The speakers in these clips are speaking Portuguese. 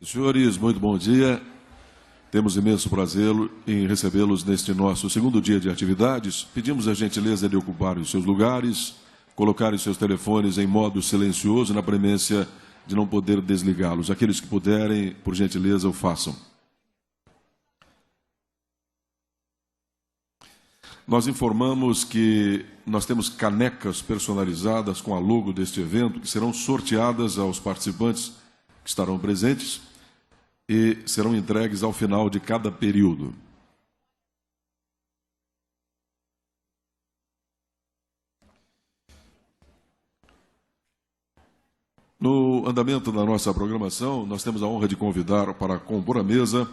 Senhores, muito bom dia. Temos imenso prazer em recebê-los neste nosso segundo dia de atividades. Pedimos a gentileza de ocuparem os seus lugares, colocarem seus telefones em modo silencioso, na premência de não poder desligá-los. Aqueles que puderem, por gentileza, o façam. Nós informamos que nós temos canecas personalizadas com a logo deste evento, que serão sorteadas aos participantes que estarão presentes e serão entregues ao final de cada período. No andamento da nossa programação, nós temos a honra de convidar para compor a mesa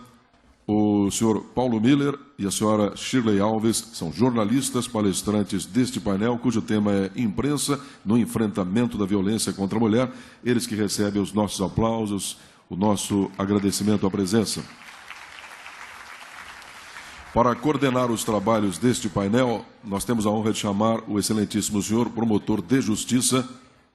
o senhor Paulo Miller e a senhora Shirley Alves, que são jornalistas palestrantes deste painel, cujo tema é Imprensa no Enfrentamento da Violência contra a Mulher. Eles que recebem os nossos aplausos, o nosso agradecimento à presença. Para coordenar os trabalhos deste painel, nós temos a honra de chamar o excelentíssimo senhor promotor de justiça,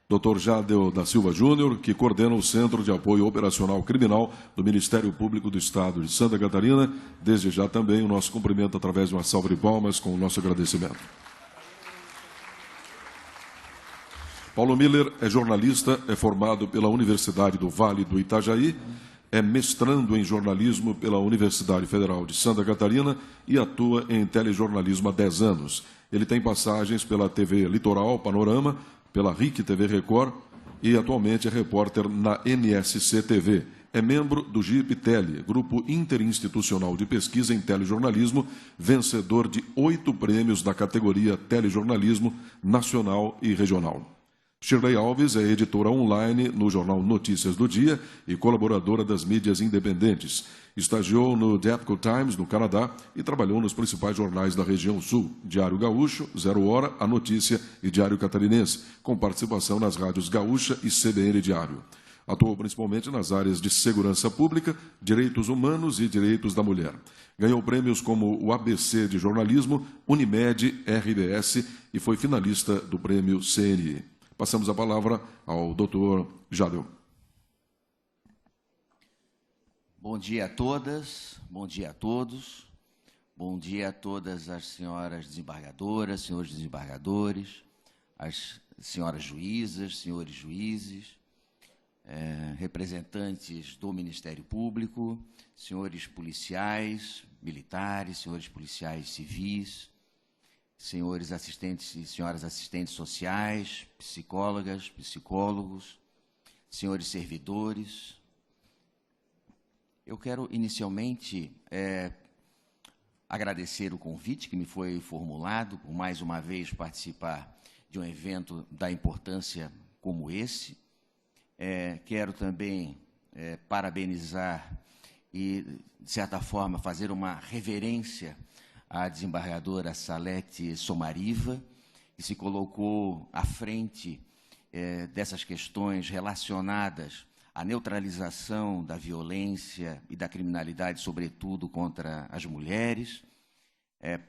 Dr. Jadel da Silva Júnior, que coordena o Centro de Apoio Operacional Criminal do Ministério Público do Estado de Santa Catarina. Desde já também o nosso cumprimento através de uma salva de palmas com o nosso agradecimento. Paulo Miller é jornalista, é formado pela Universidade do Vale do Itajaí, é mestrando em jornalismo pela Universidade Federal de Santa Catarina e atua em telejornalismo há 10 anos. Ele tem passagens pela TV Litoral, Panorama, pela RIC TV Record e atualmente é repórter na NSC TV. É membro do GIP-Tele, Grupo Interinstitucional de Pesquisa em Telejornalismo, vencedor de 8 prêmios da categoria Telejornalismo Nacional e Regional. Shirley Alves é editora online no jornal Notícias do Dia e colaboradora das mídias independentes. Estagiou no The Epoch Times, no Canadá, e trabalhou nos principais jornais da região sul, Diário Gaúcho, Zero Hora, A Notícia e Diário Catarinense, com participação nas rádios Gaúcha e CBN Diário. Atuou principalmente nas áreas de segurança pública, direitos humanos e direitos da mulher. Ganhou prêmios como o ABC de jornalismo, Unimed, RBS e foi finalista do prêmio CNI. Passamos a palavra ao Dr. Jadel. Bom dia a todas, bom dia a todos, bom dia a todas as senhoras desembargadoras, senhores desembargadores, as senhoras juízas, senhores juízes, representantes do Ministério Público, senhores policiais, militares, senhores policiais civis, senhores assistentes e senhoras assistentes sociais, psicólogas, psicólogos, senhores servidores. Eu quero, inicialmente, agradecer o convite que me foi formulado, por mais uma vez participar de um evento da importância como esse. Quero também parabenizar e, de certa forma, fazer uma reverência à desembargadora Salete Somariva, que se colocou à frente dessas questões relacionadas à neutralização da violência e da criminalidade, sobretudo contra as mulheres.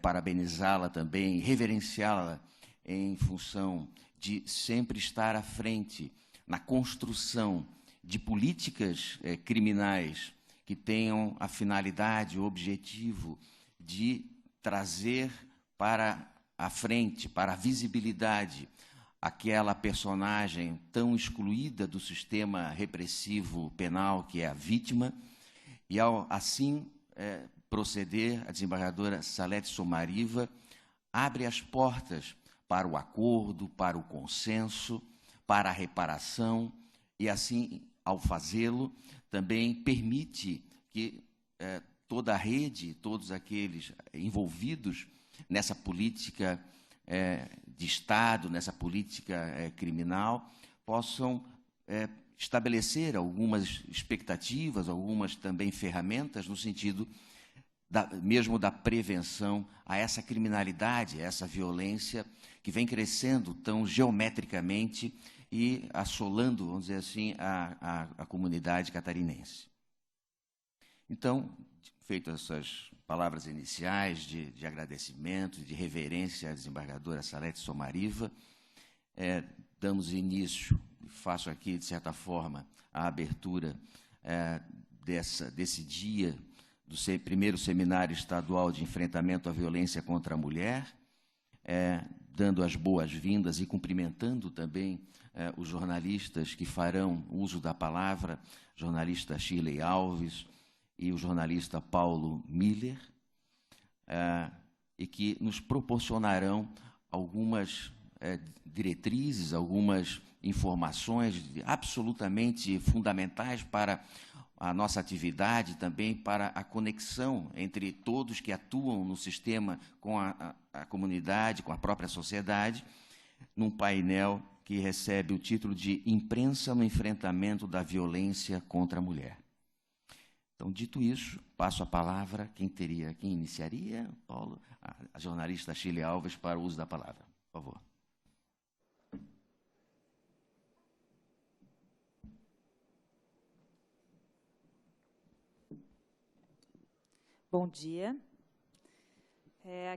Parabenizá-la também, reverenciá-la em função de sempre estar à frente na construção de políticas criminais que tenham a finalidade, o objetivo de trazer para a frente, para a visibilidade, aquela personagem tão excluída do sistema repressivo penal, que é a vítima, e, ao assim proceder, a desembargadora Salete Somariva abre as portas para o acordo, para o consenso, para a reparação, e assim, ao fazê-lo, também permite que toda a rede, todos aqueles envolvidos nessa política de Estado, nessa política criminal, possam estabelecer algumas expectativas, algumas também ferramentas no sentido mesmo da prevenção a essa criminalidade, a essa violência que vem crescendo tão geometricamente e assolando, vamos dizer assim, a comunidade catarinense. Então, feitas essas palavras iniciais de agradecimento, de reverência à desembargadora Salete Somariva, damos início, faço aqui, de certa forma, a abertura desse dia, do primeiro Seminário Estadual de Enfrentamento à Violência contra a Mulher, dando as boas-vindas e cumprimentando também os jornalistas que farão uso da palavra, jornalista Shirley Alves e o jornalista Paulo Miller, e que nos proporcionarão algumas diretrizes, algumas informações absolutamente fundamentais para a nossa atividade, também para a conexão entre todos que atuam no sistema com a comunidade, com a própria sociedade, num painel que recebe o título de Imprensa no Enfrentamento da Violência contra a Mulher. Então, dito isso, passo a palavra, quem iniciaria, Paulo? A jornalista Shirley Alves, para o uso da palavra. Por favor. Bom dia.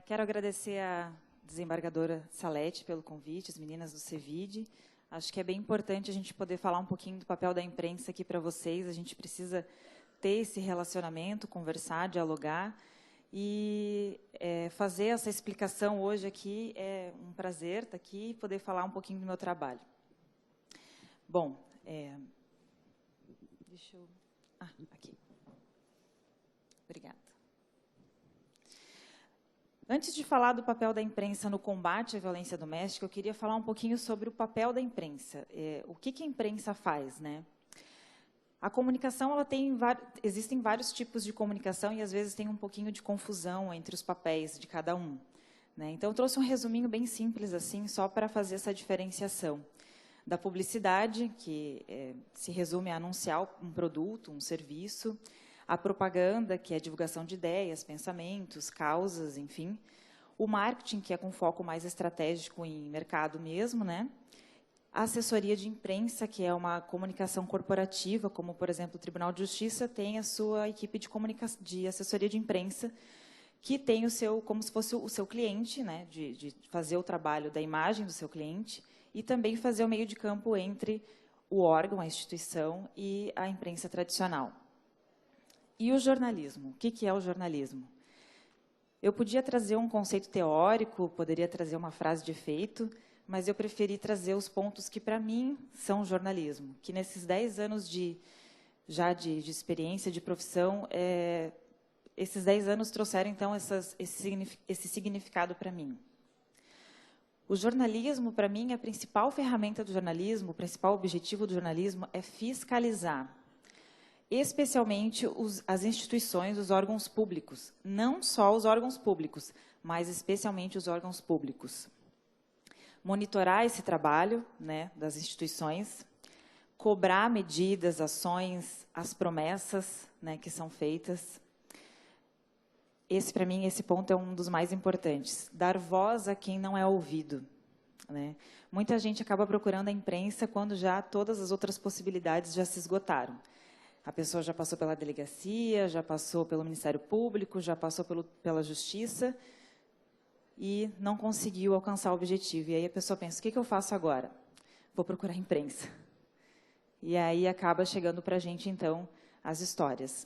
Quero agradecer à desembargadora Salete pelo convite, as meninas do CEVID. Acho que é bem importante a gente poder falar um pouquinho do papel da imprensa aqui para vocês. A gente precisa ter esse relacionamento, conversar, dialogar. E fazer essa explicação hoje aqui é um prazer estar aqui e poder falar um pouquinho do meu trabalho. Bom, deixa eu... aqui. Obrigada. Antes de falar do papel da imprensa no combate à violência doméstica, eu queria falar um pouquinho sobre o papel da imprensa. O que a imprensa faz, né? A comunicação, existem vários tipos de comunicação e, às vezes, tem um pouquinho de confusão entre os papéis de cada um, né? Então, eu trouxe um resuminho bem simples, assim, só para fazer essa diferenciação. Da publicidade, que se resume a anunciar um produto, um serviço. A propaganda, que é a divulgação de ideias, pensamentos, causas, enfim. O marketing, que é com foco mais estratégico em mercado mesmo, né? A assessoria de imprensa, que é uma comunicação corporativa, como, por exemplo, o Tribunal de Justiça tem a sua equipe de assessoria de imprensa, que tem como se fosse o seu cliente, né? De fazer o trabalho da imagem do seu cliente e também fazer o meio de campo entre o órgão, a instituição e a imprensa tradicional. E o jornalismo? O que é o jornalismo? Eu podia trazer um conceito teórico, poderia trazer uma frase de efeito, mas eu preferi trazer os pontos que, para mim, são jornalismo. Que nesses 10 anos de experiência, de profissão, esses 10 anos trouxeram, então, esse significado para mim. O jornalismo, para mim, a principal ferramenta do jornalismo, o principal objetivo do jornalismo é fiscalizar. Especialmente as instituições, os órgãos públicos. Não só os órgãos públicos, mas especialmente os órgãos públicos. Monitorar esse trabalho, né, das instituições, cobrar medidas, ações, as promessas, né, que são feitas. Para mim, esse ponto é um dos mais importantes. Dar voz a quem não é ouvido, né? Muita gente acaba procurando a imprensa quando já todas as outras possibilidades já se esgotaram. A pessoa já passou pela delegacia, já passou pelo Ministério Público, já passou pela Justiça e não conseguiu alcançar o objetivo. E aí a pessoa pensa, o que eu faço agora? Vou procurar a imprensa. E aí acaba chegando para a gente, então, as histórias.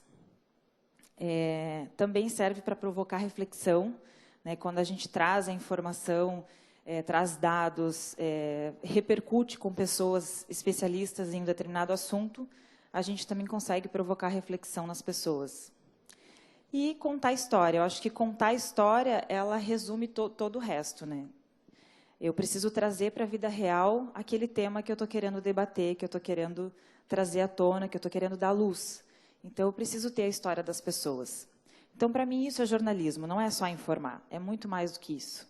Também serve para provocar reflexão, né, quando a gente traz a informação, traz dados, repercute com pessoas especialistas em um determinado assunto, a gente também consegue provocar reflexão nas pessoas. E contar história. Eu acho que contar história, ela resume todo o resto, né? Eu preciso trazer para a vida real aquele tema que eu estou querendo debater, que eu estou querendo trazer à tona, que eu estou querendo dar luz. Então, eu preciso ter a história das pessoas. Então, para mim, isso é jornalismo, não é só informar, é muito mais do que isso.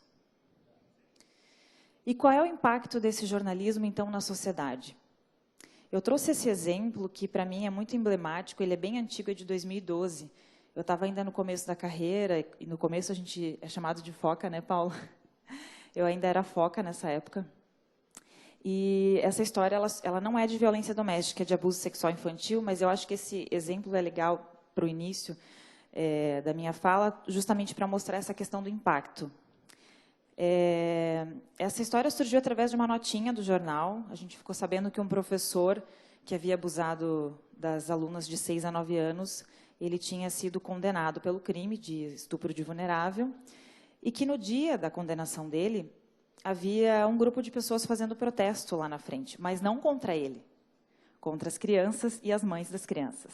E qual é o impacto desse jornalismo, então, na sociedade? Eu trouxe esse exemplo que, para mim, é muito emblemático, ele é bem antigo, é de 2012. Eu estava ainda no começo da carreira, e no começo a gente é chamado de foca, né, Paulo? Eu ainda era foca nessa época. E essa história, ela não é de violência doméstica, é de abuso sexual infantil, mas eu acho que esse exemplo é legal para o início da minha fala, justamente para mostrar essa questão do impacto. Essa história surgiu através de uma notinha do jornal. A gente ficou sabendo que um professor que havia abusado das alunas de 6 a 9 anos, ele tinha sido condenado pelo crime de estupro de vulnerável, e que no dia da condenação dele, havia um grupo de pessoas fazendo protesto lá na frente, mas não contra ele, contra as crianças e as mães das crianças.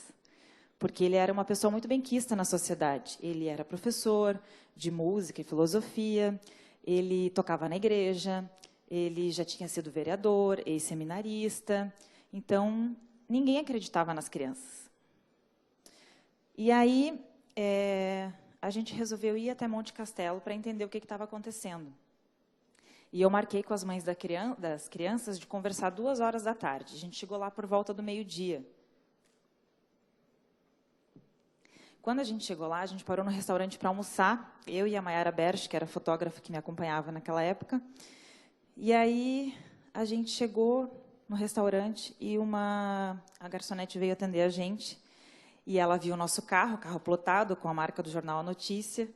Porque ele era uma pessoa muito benquista na sociedade. Ele era professor de música e filosofia, ele tocava na igreja, ele já tinha sido vereador, ex-seminarista. Então, ninguém acreditava nas crianças. E aí, a gente resolveu ir até Monte Castelo para entender o que estava acontecendo. E eu marquei com as mães das crianças de conversar 2 horas da tarde. A gente chegou lá por volta do meio-dia. Quando a gente chegou lá, a gente parou no restaurante para almoçar, eu e a Mayara Berch, que era a fotógrafa que me acompanhava naquela época. E aí, a gente chegou no restaurante e a garçonete veio atender a gente. E ela viu o nosso carro plotado, com a marca do jornal A Notícia.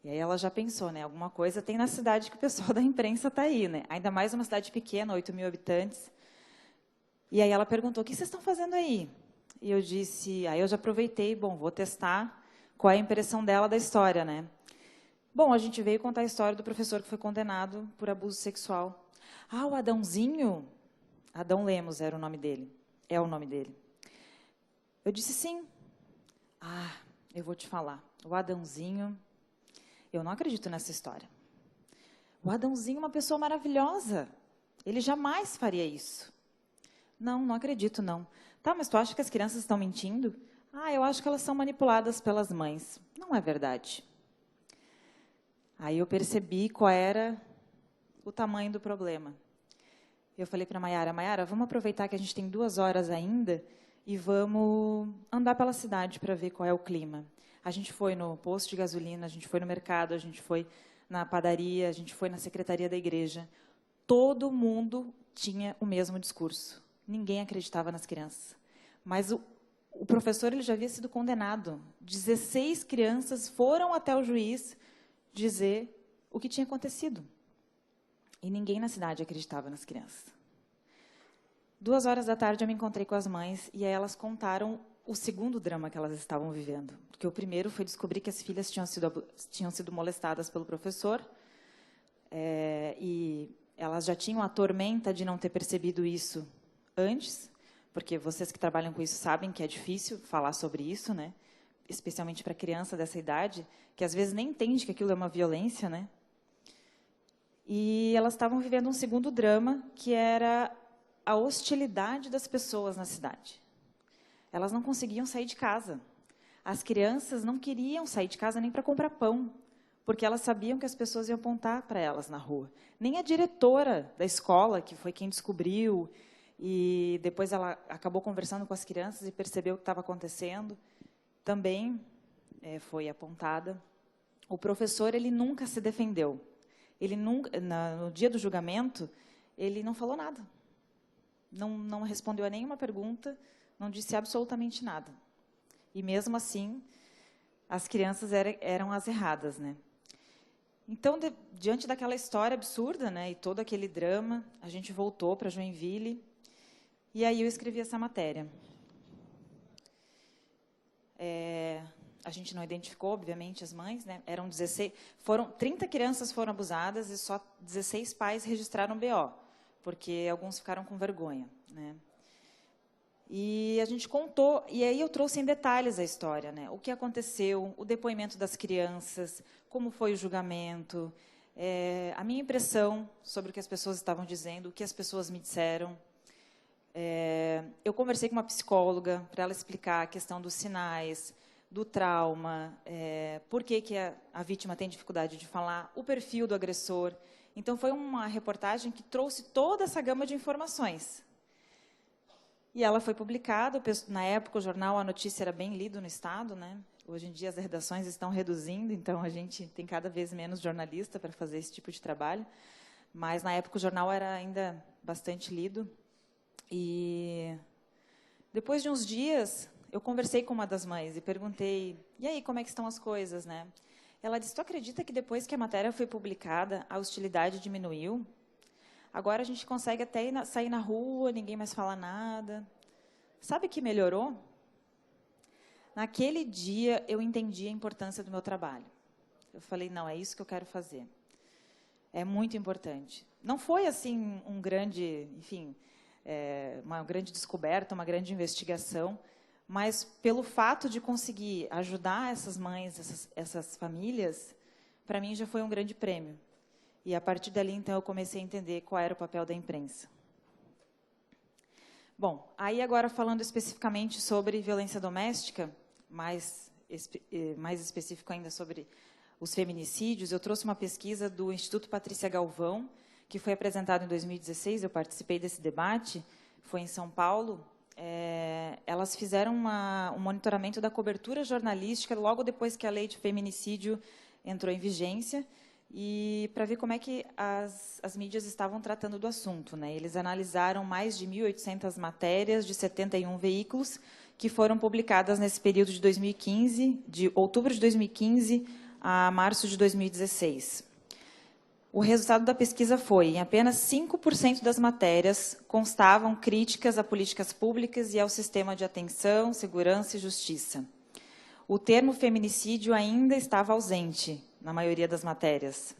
E aí ela já pensou, né? Alguma coisa tem na cidade que o pessoal da imprensa está aí, né? Ainda mais uma cidade pequena, 8.000 habitantes. E aí ela perguntou, o que vocês estão fazendo aí? E eu disse, aí eu já aproveitei, bom, vou testar qual é a impressão dela da história, né? Bom, a gente veio contar a história do professor que foi condenado por abuso sexual. Ah, o Adãozinho? Adão Lemos era o nome dele. É o nome dele. Eu disse, sim. Ah, eu vou te falar. O Adãozinho, eu não acredito nessa história. O Adãozinho é uma pessoa maravilhosa. Ele jamais faria isso. Não acredito, não. Tá, mas tu acha que as crianças estão mentindo? Ah, eu acho que elas são manipuladas pelas mães. Não é verdade. Aí eu percebi qual era o tamanho do problema. Eu falei para a Mayara, vamos aproveitar que a gente tem 2 horas ainda e vamos andar pela cidade para ver qual é o clima. A gente foi no posto de gasolina, a gente foi no mercado, a gente foi na padaria, a gente foi na secretaria da igreja. Todo mundo tinha o mesmo discurso. Ninguém acreditava nas crianças. Mas o professor ele já havia sido condenado. 16 crianças foram até o juiz dizer o que tinha acontecido. E ninguém na cidade acreditava nas crianças. 2 horas da tarde eu me encontrei com as mães e aí elas contaram o segundo drama que elas estavam vivendo. Porque o primeiro foi descobrir que as filhas tinham sido molestadas pelo professor e elas já tinham a tormenta de não ter percebido isso antes, porque vocês que trabalham com isso sabem que é difícil falar sobre isso, né? Especialmente para criança dessa idade, que às vezes nem entende que aquilo é uma violência, né? E elas estavam vivendo um segundo drama, que era a hostilidade das pessoas na cidade. Elas não conseguiam sair de casa. As crianças não queriam sair de casa nem para comprar pão, porque elas sabiam que as pessoas iam apontar para elas na rua. Nem a diretora da escola, que foi quem descobriu, e depois ela acabou conversando com as crianças e percebeu o que estava acontecendo, também foi apontada. O professor ele nunca se defendeu. Ele nunca, no dia do julgamento, ele não falou nada. Não respondeu a nenhuma pergunta, não disse absolutamente nada. E, mesmo assim, as crianças eram as erradas, né? Então, diante daquela história absurda, né, e todo aquele drama, a gente voltou para Joinville, e aí eu escrevi essa matéria. A gente não identificou, obviamente, as mães, né? Eram 16, 30 crianças foram abusadas e só 16 pais registraram BO, porque alguns ficaram com vergonha, né? E a gente contou, e aí eu trouxe em detalhes a história, né? O que aconteceu, o depoimento das crianças, como foi o julgamento, a minha impressão sobre o que as pessoas estavam dizendo, o que as pessoas me disseram. Eu conversei com uma psicóloga para ela explicar a questão dos sinais, do trauma, por que a vítima tem dificuldade de falar, o perfil do agressor. Então, foi uma reportagem que trouxe toda essa gama de informações. E ela foi publicada, na época o jornal A Notícia era bem lido no Estado, né? Hoje em dia as redações estão reduzindo, então a gente tem cada vez menos jornalista para fazer esse tipo de trabalho. Mas na época o jornal era ainda bastante lido. E depois de uns dias, eu conversei com uma das mães e perguntei, e aí, como é que estão as coisas, né? Ela disse, tu acredita que depois que a matéria foi publicada, a hostilidade diminuiu? Agora a gente consegue até sair na rua, ninguém mais fala nada. Sabe o que melhorou? Naquele dia, eu entendi a importância do meu trabalho. Eu falei, não, é isso que eu quero fazer. É muito importante. Não foi, assim, um grande, enfim, uma grande descoberta, uma grande investigação, mas pelo fato de conseguir ajudar essas mães, essas famílias, para mim já foi um grande prêmio. E, a partir dali, então, eu comecei a entender qual era o papel da imprensa. Bom, aí agora falando especificamente sobre violência doméstica, mais específico ainda sobre os feminicídios, eu trouxe uma pesquisa do Instituto Patrícia Galvão, que foi apresentada em 2016, eu participei desse debate, foi em São Paulo. Elas fizeram um monitoramento da cobertura jornalística logo depois que a lei de feminicídio entrou em vigência, e para ver como é que as mídias estavam tratando do assunto, né? Eles analisaram mais de 1.800 matérias de 71 veículos que foram publicadas nesse período de 2015, de outubro de 2015 a março de 2016. O resultado da pesquisa foi, em apenas 5% das matérias constavam críticas a políticas públicas e ao sistema de atenção, segurança e justiça. O termo feminicídio ainda estava ausente na maioria das matérias.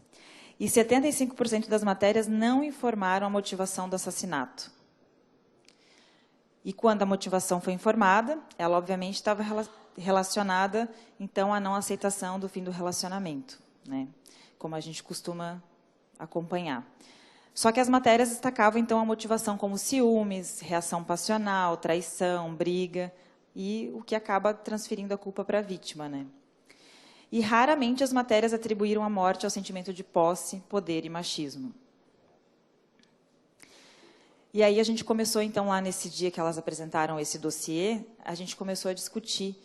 E 75% das matérias não informaram a motivação do assassinato. E quando a motivação foi informada, ela obviamente estava relacionada, então, à não aceitação do fim do relacionamento, né? Como a gente costuma acompanhar. Só que as matérias destacavam, então, a motivação como ciúmes, reação passional, traição, briga, e o que acaba transferindo a culpa para a vítima, né? E raramente as matérias atribuíram a morte ao sentimento de posse, poder e machismo. E aí a gente começou, então, lá nesse dia que elas apresentaram esse dossiê, a gente começou a discutir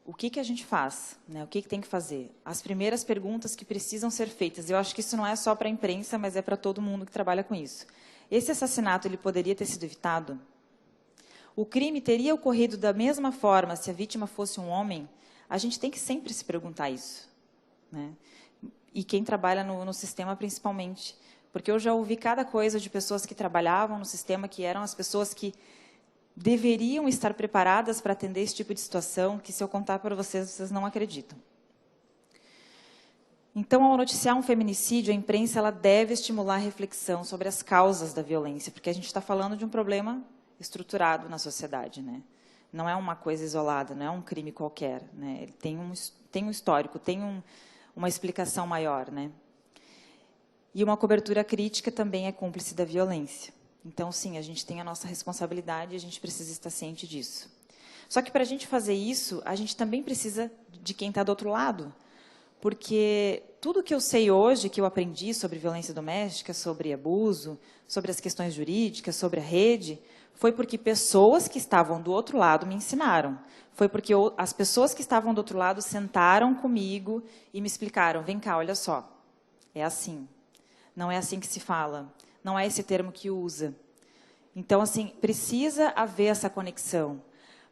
o que a gente faz, né? O que tem que fazer. As primeiras perguntas que precisam ser feitas. Eu acho que isso não é só para a imprensa, mas é para todo mundo que trabalha com isso. Esse assassinato, ele poderia ter sido evitado? O crime teria ocorrido da mesma forma se a vítima fosse um homem? A gente tem que sempre se perguntar isso, né? E quem trabalha no sistema, principalmente. Porque eu já ouvi cada coisa de pessoas que trabalhavam no sistema, que eram as pessoas que deveriam estar preparadas para atender esse tipo de situação, que se eu contar para vocês, vocês não acreditam. Então, ao noticiar um feminicídio, a imprensa ela deve estimular a reflexão sobre as causas da violência, porque a gente está falando de um problema estruturado na sociedade, né? Não é uma coisa isolada, não é um crime qualquer, né? Ele tem um histórico, tem uma explicação maior, né? E uma cobertura crítica também é cúmplice da violência. Então, sim, a gente tem a nossa responsabilidade e a gente precisa estar ciente disso. Só que, para a gente fazer isso, a gente também precisa de quem está do outro lado. Porque tudo que eu sei hoje, que eu aprendi sobre violência doméstica, sobre abuso, sobre as questões jurídicas, sobre a rede, foi porque pessoas que estavam do outro lado me ensinaram. Foi porque as pessoas que estavam do outro lado sentaram comigo e me explicaram, vem cá, olha só, é assim. Não é assim que se fala. Não é esse termo que usa. Então, assim, precisa haver essa conexão.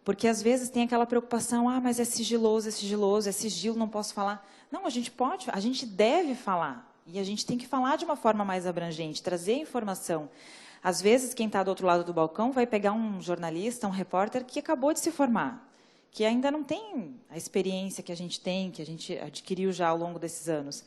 Porque, às vezes, tem aquela preocupação, mas é sigilo, é sigilo, não posso falar. Não, a gente pode, a gente deve falar. E a gente tem que falar de uma forma mais abrangente, trazer informação. Às vezes, quem está do outro lado do balcão vai pegar um jornalista, um repórter que acabou de se formar, que ainda não tem a experiência que a gente tem, que a gente adquiriu já ao longo desses anos.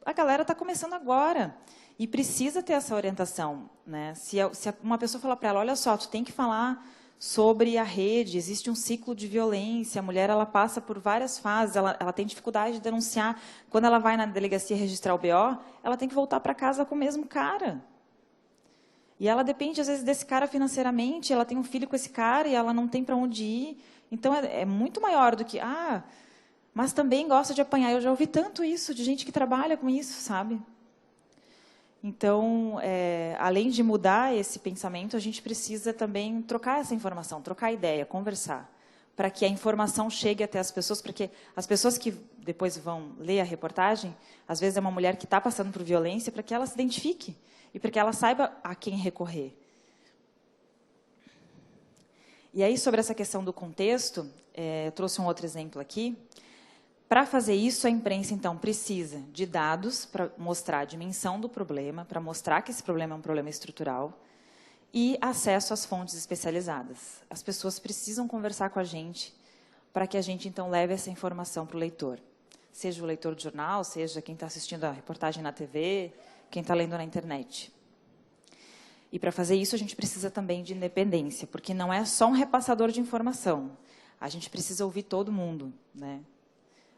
A galera está começando agora e precisa ter essa orientação, né? Se uma pessoa falar para ela, olha só, tu tem que falar sobre a rede, existe um ciclo de violência, a mulher ela passa por várias fases, ela tem dificuldade de denunciar. Quando ela vai na delegacia registrar o BO, ela tem que voltar para casa com o mesmo cara. E ela depende, às vezes, desse cara financeiramente, ela tem um filho com esse cara e ela não tem para onde ir. Então, é muito maior do que, mas também gosta de apanhar. Eu já ouvi tanto isso de gente que trabalha com isso, sabe? Então, além de mudar esse pensamento, a gente precisa também trocar essa informação, trocar ideia, conversar, para que a informação chegue até as pessoas, porque as pessoas que depois vão ler a reportagem, às vezes é uma mulher que está passando por violência, para que ela se identifique e para que ela saiba a quem recorrer. E aí, sobre essa questão do contexto, eu trouxe um outro exemplo aqui. Para fazer isso, a imprensa, então, precisa de dados para mostrar a dimensão do problema, para mostrar que esse problema é um problema estrutural. e acesso às fontes especializadas. As pessoas precisam conversar com a gente para que a gente, então, leve essa informação para o leitor. Seja o leitor de jornal, seja quem está assistindo a reportagem na TV, quem está lendo na internet. E, para fazer isso, a gente precisa também de independência, porque não é só um repassador de informação. A gente precisa ouvir todo mundo, né?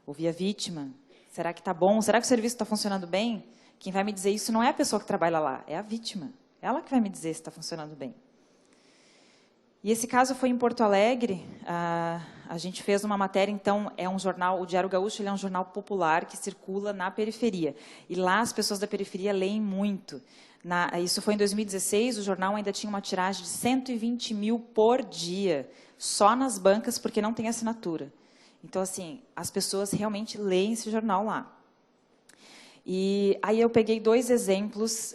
Ouvir a vítima. Será que está bom? Será que o serviço está funcionando bem? Quem vai me dizer isso não é a pessoa que trabalha lá, é a vítima. Ela que vai me dizer se está funcionando bem. E esse caso foi em Porto Alegre. A gente fez uma matéria, então, é um jornal, o Diário Gaúcho, ele é um jornal popular que circula na periferia. E lá as pessoas da periferia leem muito. Isso foi em 2016, o jornal ainda tinha uma tiragem de 120 mil por dia, só nas bancas, porque não tem assinatura. Então, assim, as pessoas realmente leem esse jornal lá. E aí eu peguei 2 exemplos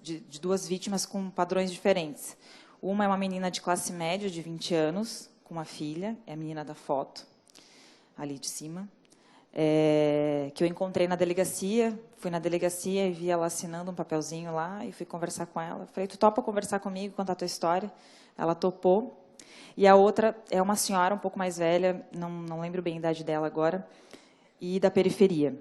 de duas vítimas com padrões diferentes. Uma é uma menina de classe média, de 20 anos, com uma filha, é a menina da foto, ali de cima, que eu encontrei na delegacia. Fui na delegacia e vi ela assinando um papelzinho lá, e fui conversar com ela. Falei, tu topa conversar comigo, contar a tua história? Ela topou. E a outra é uma senhora um pouco mais velha, não lembro bem a idade dela agora, e da periferia.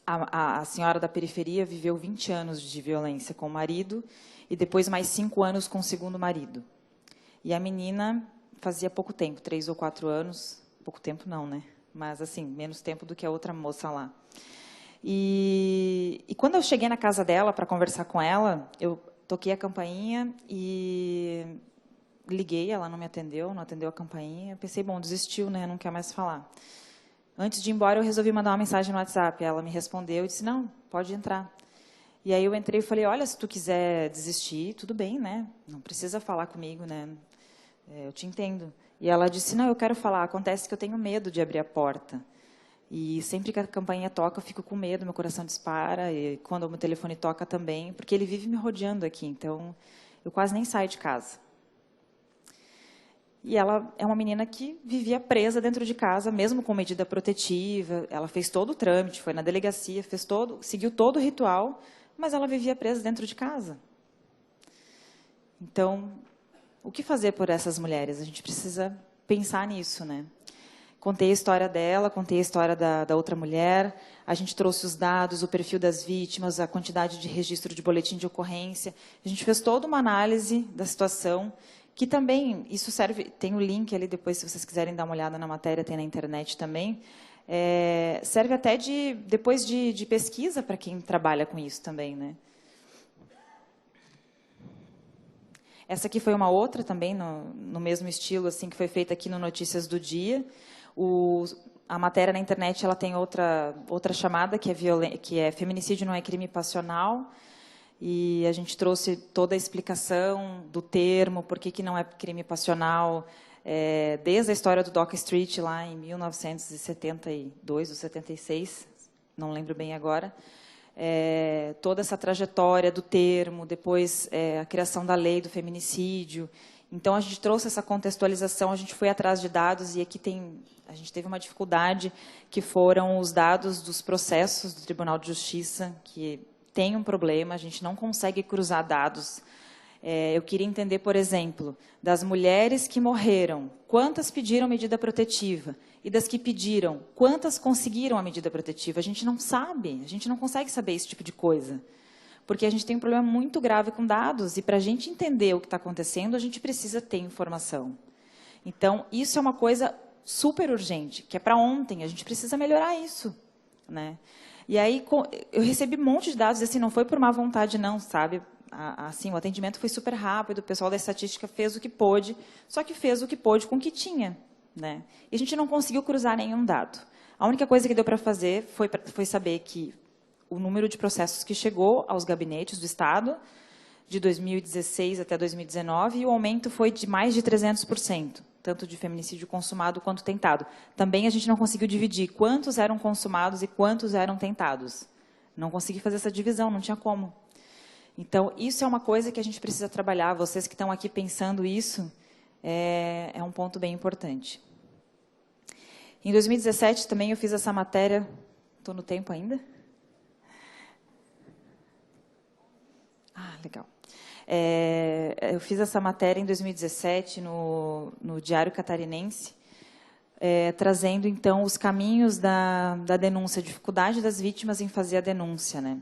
A senhora da periferia viveu 20 anos de violência com o marido e depois mais 5 anos com o segundo marido. E a menina fazia pouco tempo, 3 ou 4 anos, pouco tempo não, né? Mas, assim, menos tempo do que a outra moça lá. E quando eu cheguei na casa dela para conversar com ela, eu toquei a campainha e liguei, ela não me atendeu, não atendeu a campainha. Eu pensei, bom, desistiu, né? Não quer mais falar. Antes de ir embora, eu resolvi mandar uma mensagem no WhatsApp. Ela me respondeu e disse, não, pode entrar. E aí eu entrei e falei, olha, se tu quiser desistir, tudo bem, né? Não precisa falar comigo, né? Eu te entendo. E ela disse, não, eu quero falar. Acontece que eu tenho medo de abrir a porta. E sempre que a campainha toca, eu fico com medo, meu coração dispara. E quando o meu telefone toca também, porque ele vive me rodeando aqui. Então, eu quase nem saio de casa. E ela é uma menina que vivia presa dentro de casa, mesmo com medida protetiva. Ela fez todo o trâmite, foi na delegacia, seguiu todo o ritual, mas ela vivia presa dentro de casa. Então, o que fazer por essas mulheres? A gente precisa pensar nisso, né? Contei a história dela, contei a história da outra mulher, a gente trouxe os dados, o perfil das vítimas, a quantidade de registro de boletim de ocorrência. A gente fez toda uma análise da situação, que também, isso serve, tem o link ali depois, se vocês quiserem dar uma olhada na matéria, tem na internet também, serve até depois de pesquisa para quem trabalha com isso também, né? Essa aqui foi uma outra também, no mesmo estilo, assim, que foi feita aqui no Notícias do Dia. A matéria na internet ela tem outra chamada, que é Feminicídio não é crime passional, e a gente trouxe toda a explicação do termo, por que não é crime passional, desde a história do Dock Street, lá em 1972 ou 76, não lembro bem agora, toda essa trajetória do termo, depois a criação da lei do feminicídio. Então, a gente trouxe essa contextualização, a gente foi atrás de dados, e aqui a gente teve uma dificuldade, que foram os dados dos processos do Tribunal de Justiça, que tem um problema, a gente não consegue cruzar dados. Eu queria entender, por exemplo, das mulheres que morreram, quantas pediram medida protetiva? E das que pediram, quantas conseguiram a medida protetiva? A gente não sabe, a gente não consegue saber esse tipo de coisa. Porque a gente tem um problema muito grave com dados, e para a gente entender o que está acontecendo, a gente precisa ter informação. Então, isso é uma coisa super urgente, que é para ontem, a gente precisa melhorar isso, né? E aí, eu recebi um monte de dados, e assim, não foi por má vontade, não, sabe? Assim, o atendimento foi super rápido, o pessoal da estatística fez o que pôde, só que fez o que pôde com o que tinha, né? E a gente não conseguiu cruzar nenhum dado. A única coisa que deu para fazer foi saber que o número de processos que chegou aos gabinetes do Estado, de 2016 até 2019, e o aumento foi de mais de 300%, tanto de feminicídio consumado quanto tentado. Também a gente não conseguiu dividir quantos eram consumados e quantos eram tentados. Não consegui fazer essa divisão, não tinha como. Então, isso é uma coisa que a gente precisa trabalhar. Vocês que estão aqui pensando isso, é um ponto bem importante. Em 2017, também eu fiz essa matéria... Estou no tempo ainda? Ah, legal. Eu fiz essa matéria em 2017 no Diário Catarinense, trazendo, então, os caminhos da denúncia, a dificuldade das vítimas em fazer a denúncia, né?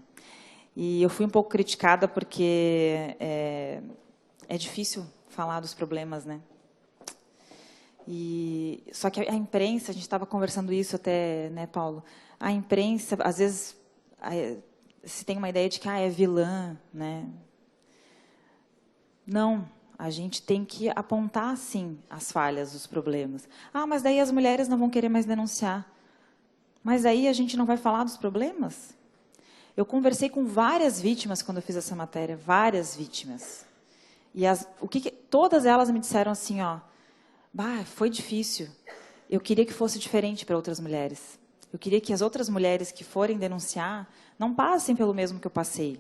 E eu fui um pouco criticada porque é difícil falar dos problemas, né? Só que a imprensa, a gente estava conversando isso até, né, Paulo? A imprensa, às vezes, se tem uma ideia de que é vilã, né? Não, a gente tem que apontar, sim, as falhas, os problemas. Mas daí as mulheres não vão querer mais denunciar. Mas aí a gente não vai falar dos problemas? Eu conversei com várias vítimas quando eu fiz essa matéria, várias vítimas. E todas elas me disseram assim, foi difícil. Eu queria que fosse diferente para outras mulheres. Eu queria que as outras mulheres que forem denunciar não passem pelo mesmo que eu passei.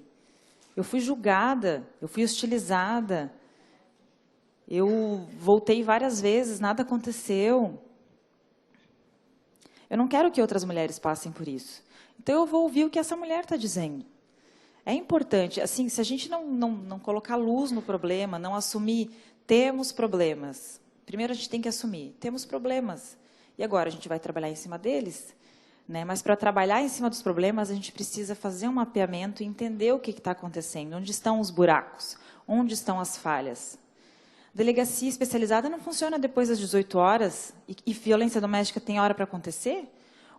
Eu fui julgada, eu fui hostilizada, eu voltei várias vezes, nada aconteceu. Eu não quero que outras mulheres passem por isso. Então, eu vou ouvir o que essa mulher está dizendo. É importante, assim, se a gente não colocar luz no problema, não assumir, temos problemas. Primeiro, a gente tem que assumir, temos problemas. E agora, a gente vai trabalhar em cima deles? Né? Mas, para trabalhar em cima dos problemas, a gente precisa fazer um mapeamento e entender o que está acontecendo, onde estão os buracos, onde estão as falhas. Delegacia especializada não funciona depois das 18 horas e violência doméstica tem hora para acontecer?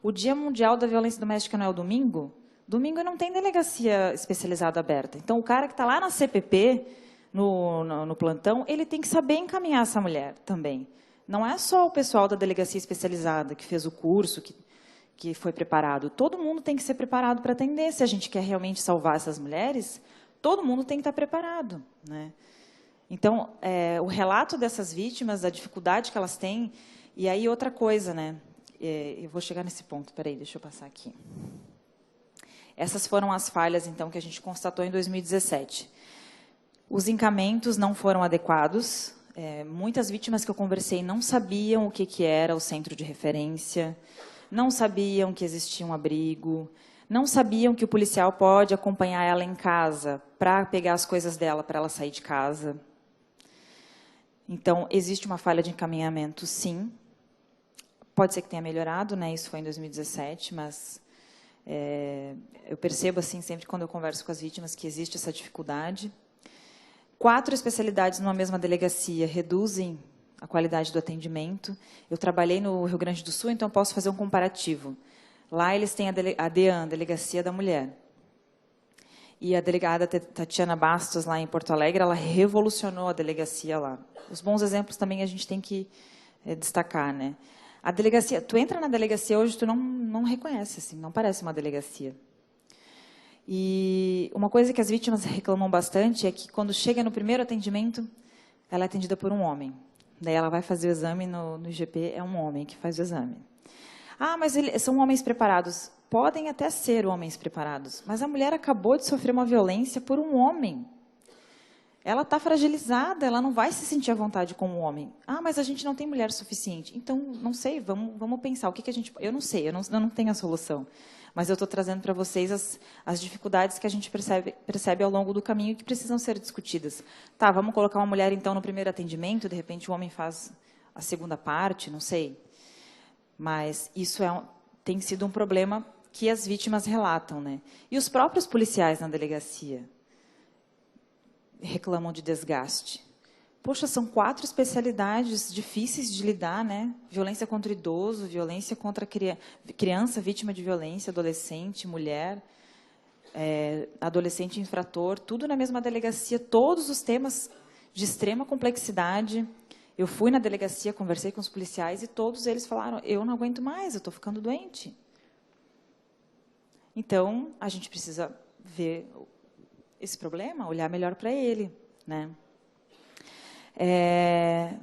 O Dia Mundial da Violência Doméstica não é o domingo? Domingo não tem delegacia especializada aberta. Então, o cara que está lá na CPP, no plantão, ele tem que saber encaminhar essa mulher também. Não é só o pessoal da delegacia especializada que fez o curso, que foi preparado. Todo mundo tem que ser preparado para atender. Se a gente quer realmente salvar essas mulheres, todo mundo tem que estar preparado, né? Então, o relato dessas vítimas, a dificuldade que elas têm, e aí outra coisa, né? Eu vou chegar nesse ponto, peraí, deixa eu passar aqui. Essas foram as falhas, então, que a gente constatou em 2017. Os encamentos não foram adequados. Muitas vítimas que eu conversei não sabiam o que era o centro de referência, não sabiam que existia um abrigo, não sabiam que o policial pode acompanhar ela em casa para pegar as coisas dela, para ela sair de casa. Então, existe uma falha de encaminhamento, sim. Pode ser que tenha melhorado, né? Isso foi em 2017, mas eu percebo, assim, sempre quando eu converso com as vítimas, que existe essa dificuldade. 4 especialidades numa mesma delegacia reduzem a qualidade do atendimento. Eu trabalhei no Rio Grande do Sul, então posso fazer um comparativo. Lá eles têm a DEAN, Delegacia da Mulher. E a delegada Tatiana Bastos, lá em Porto Alegre, ela revolucionou a delegacia lá. Os bons exemplos também a gente tem que destacar, né? A delegacia, tu entra na delegacia hoje, tu não reconhece, assim, não parece uma delegacia. E uma coisa que as vítimas reclamam bastante é que, quando chega no primeiro atendimento, ela é atendida por um homem. Daí ela vai fazer o exame no IGP, é um homem que faz o exame. Mas são homens preparados. Podem até ser homens preparados, mas a mulher acabou de sofrer uma violência por um homem. Ela está fragilizada, ela não vai se sentir à vontade com um homem. Mas a gente não tem mulher suficiente. Então, não sei, vamos pensar. O que a gente... Eu não sei, eu não tenho a solução. Mas eu estou trazendo para vocês as dificuldades que a gente percebe ao longo do caminho e que precisam ser discutidas. Tá, vamos colocar uma mulher, então, no primeiro atendimento, de repente o homem faz a segunda parte, não sei. Mas isso tem sido um problema que as vítimas relatam, né? E os próprios policiais na delegacia reclamam de desgaste. Poxa, são 4 especialidades difíceis de lidar, né? Violência contra idoso, violência contra criança vítima de violência, adolescente, mulher, adolescente infrator, tudo na mesma delegacia, todos os temas de extrema complexidade. Eu fui na delegacia, conversei com os policiais e todos eles falaram, eu não aguento mais, eu estou ficando doente. Então, a gente precisa ver esse problema, olhar melhor para ele, né?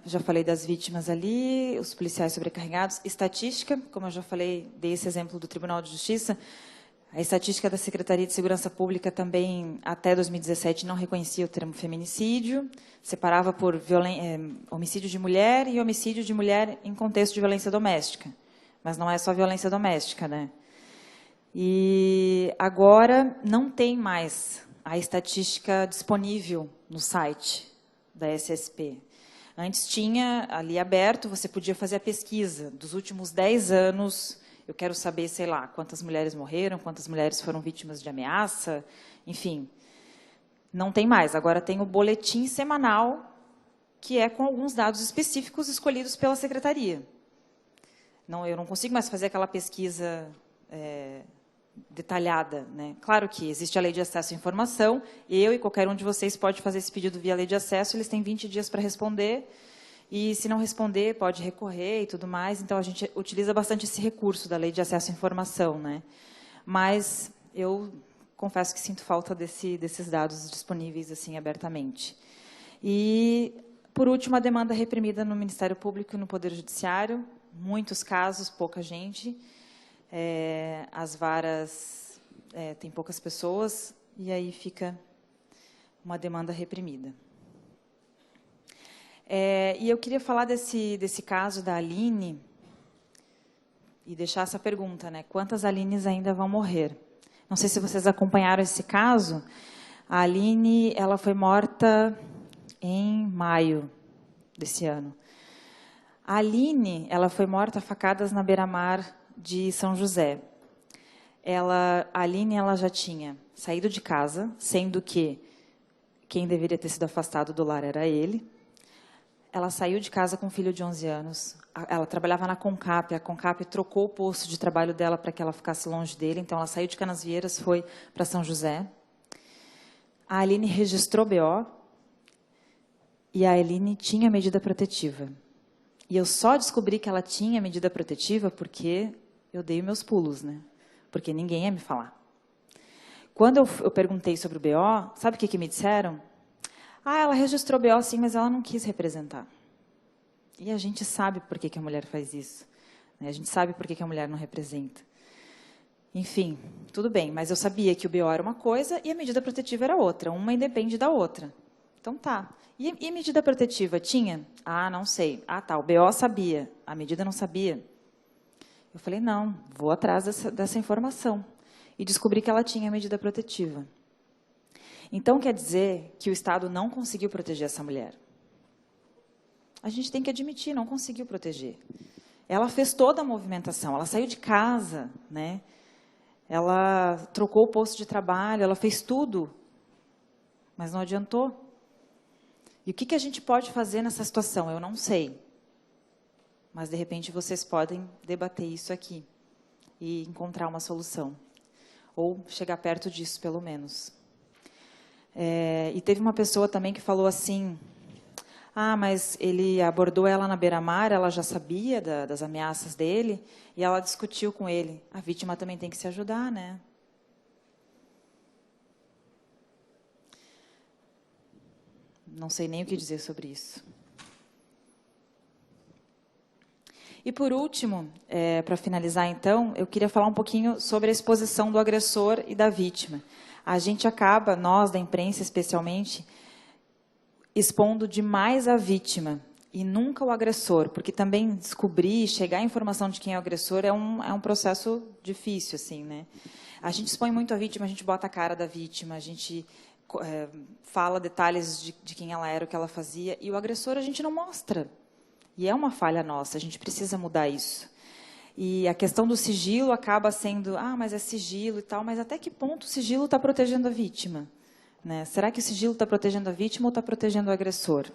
Já falei das vítimas ali, os policiais sobrecarregados. Estatística, como eu já falei, dei esse exemplo do Tribunal de Justiça. A estatística da Secretaria de Segurança Pública também, até 2017, não reconhecia o termo feminicídio, separava por homicídio de mulher e homicídio de mulher em contexto de violência doméstica. Mas não é só violência doméstica, né? E agora não tem mais a estatística disponível no site da SSP. Antes tinha ali aberto, você podia fazer a pesquisa dos últimos 10 anos. Eu quero saber, sei lá, quantas mulheres morreram, quantas mulheres foram vítimas de ameaça, enfim. Não tem mais. Agora tem o boletim semanal, que é com alguns dados específicos escolhidos pela secretaria. Não, eu não consigo mais fazer aquela pesquisa detalhada, né? Claro que existe a lei de acesso à informação, eu e qualquer um de vocês pode fazer esse pedido via lei de acesso, eles têm 20 dias para responder, e se não responder, pode recorrer e tudo mais, então a gente utiliza bastante esse recurso da lei de acesso à informação, né? Mas eu confesso que sinto falta desses dados disponíveis assim abertamente. E, por último, a demanda reprimida no Ministério Público e no Poder Judiciário, muitos casos, pouca gente. As varas têm poucas pessoas, e aí fica uma demanda reprimida. E eu queria falar desse caso da Aline, e deixar essa pergunta, né? Quantas Alines ainda vão morrer? Não sei se vocês acompanharam esse caso. A Aline, ela foi morta em maio desse ano. A Aline, ela foi morta a facadas na beira-mar de São José. A Aline, ela já tinha saído de casa, sendo que quem deveria ter sido afastado do lar era ele. Ela saiu de casa com um filho de 11 anos. Ela trabalhava na Concap. A Concap trocou o posto de trabalho dela para que ela ficasse longe dele. Então, ela saiu de Canasvieiras, foi para São José. A Aline registrou BO. E a Aline tinha medida protetiva. E eu só descobri que ela tinha medida protetiva porque eu dei meus pulos, né? Porque ninguém ia me falar. Quando eu perguntei sobre o BO, sabe o que me disseram? Ela registrou BO sim, mas ela não quis representar. E a gente sabe por que a mulher faz isso. Né? A gente sabe por que a mulher não representa. Enfim, tudo bem, mas eu sabia que o BO era uma coisa e a medida protetiva era outra. Uma independe da outra. Então tá. E medida protetiva tinha? Não sei. Tá, o BO sabia, a medida não sabia. Eu falei, não, vou atrás dessa informação. E descobri que ela tinha medida protetiva. Então, quer dizer que o Estado não conseguiu proteger essa mulher. A gente tem que admitir, não conseguiu proteger. Ela fez toda a movimentação, ela saiu de casa, né? Ela trocou o posto de trabalho, ela fez tudo, mas não adiantou. E o que a gente pode fazer nessa situação? Eu não sei. Mas, de repente, vocês podem debater isso aqui e encontrar uma solução. Ou chegar perto disso, pelo menos. E teve uma pessoa também que falou assim, mas ele abordou ela na beira-mar, ela já sabia das ameaças dele, e ela discutiu com ele. A vítima também tem que se ajudar, né? Não sei nem o que dizer sobre isso. E, por último, para finalizar, então, eu queria falar um pouquinho sobre a exposição do agressor e da vítima. A gente acaba, nós da imprensa especialmente, expondo demais a vítima e nunca o agressor, porque também descobrir, chegar à informação de quem é o agressor é um processo difícil, assim, né? A gente expõe muito a vítima, a gente bota a cara da vítima, a gente fala detalhes de quem ela era, o que ela fazia, e o agressor a gente não mostra. E é uma falha nossa, a gente precisa mudar isso. E a questão do sigilo acaba sendo, mas é sigilo e tal, mas até que ponto o sigilo está protegendo a vítima? Né? Será que o sigilo está protegendo a vítima ou está protegendo o agressor?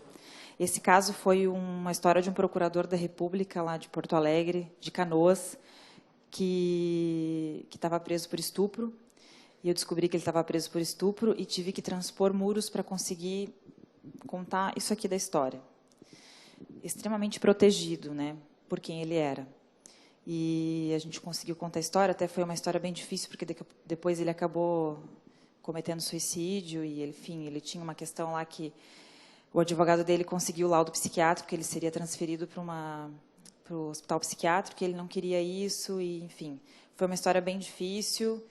Esse caso foi uma história de um procurador da República, lá de Porto Alegre, de Canoas, que estava preso por estupro. E eu descobri que ele estava preso por estupro e tive que transpor muros para conseguir contar isso aqui da história. Extremamente protegido, né, por quem ele era. E a gente conseguiu contar a história, até foi uma história bem difícil, porque depois ele acabou cometendo suicídio, e, enfim, ele tinha uma questão lá que o advogado dele conseguiu o laudo psiquiátrico, que ele seria transferido para o hospital psiquiátrico, e ele não queria isso, e, enfim, foi uma história bem difícil,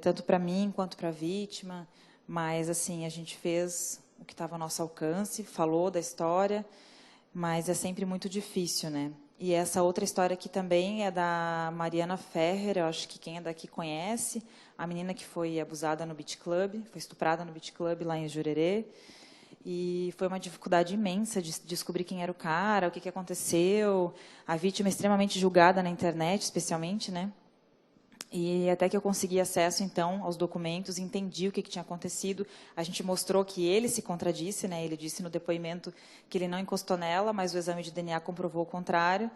tanto para mim quanto para a vítima, mas, assim, a gente fez o que estava ao nosso alcance, falou da história, mas é sempre muito difícil, né? E essa outra história aqui também é da Mariana Ferrer, eu acho que quem é daqui conhece, a menina que foi abusada no Beach Club, foi estuprada no Beach Club lá em Jurerê, e foi uma dificuldade imensa de descobrir quem era o cara, o que aconteceu, a vítima extremamente julgada na internet, especialmente, né? E até que eu consegui acesso, então, aos documentos, entendi o que tinha acontecido. A gente mostrou que ele se contradisse, né? Ele disse no depoimento que ele não encostou nela, mas o exame de DNA comprovou o contrário.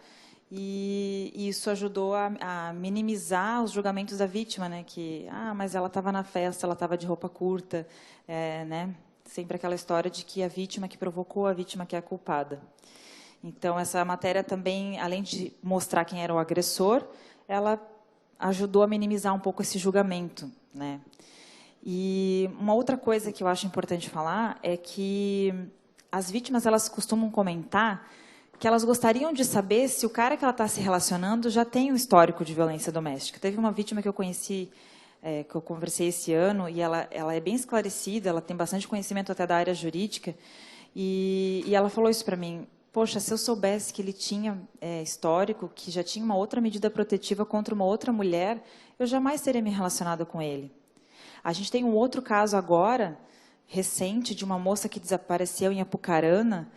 E isso ajudou a minimizar os julgamentos da vítima, né? Que, mas ela estava na festa, ela estava de roupa curta, né? Sempre aquela história de que a vítima que provocou, a vítima que é a culpada. Então, essa matéria também, além de mostrar quem era o agressor, ela ajudou a minimizar um pouco esse julgamento, né? E uma outra coisa que eu acho importante falar é que as vítimas, elas costumam comentar que elas gostariam de saber se o cara que ela está se relacionando já tem um histórico de violência doméstica. Teve uma vítima que eu conheci, que eu conversei esse ano, e ela é bem esclarecida, ela tem bastante conhecimento até da área jurídica, e ela falou isso para mim: poxa, se eu soubesse que ele tinha histórico, que já tinha uma outra medida protetiva contra uma outra mulher, eu jamais teria me relacionado com ele. A gente tem um outro caso agora, recente, de uma moça que desapareceu em Apucarana,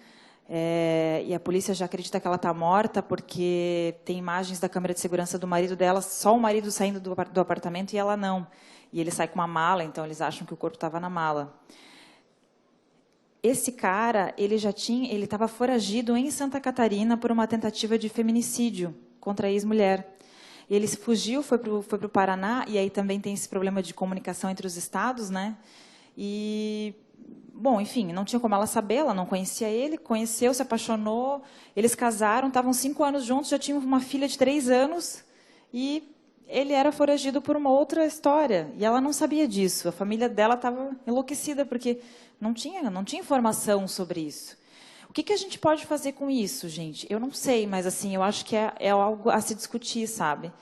e a polícia já acredita que ela está morta, porque tem imagens da câmera de segurança do marido dela, só o marido saindo do apartamento e ela não. E ele sai com uma mala, então eles acham que o corpo estava na mala. Esse cara, ele estava foragido em Santa Catarina por uma tentativa de feminicídio contra a ex-mulher. Ele fugiu, foi para o Paraná, e aí também tem esse problema de comunicação entre os estados, né? E, bom, enfim, não tinha como ela saber, ela não conhecia ele, conheceu, se apaixonou, eles casaram, estavam 5 anos juntos, já tinham uma filha de 3 anos, e ele era foragido por uma outra história, e ela não sabia disso. A família dela estava enlouquecida, porque não tinha informação sobre isso. O que a gente pode fazer com isso, gente? Eu não sei, mas assim, eu acho que é algo a se discutir, sabe?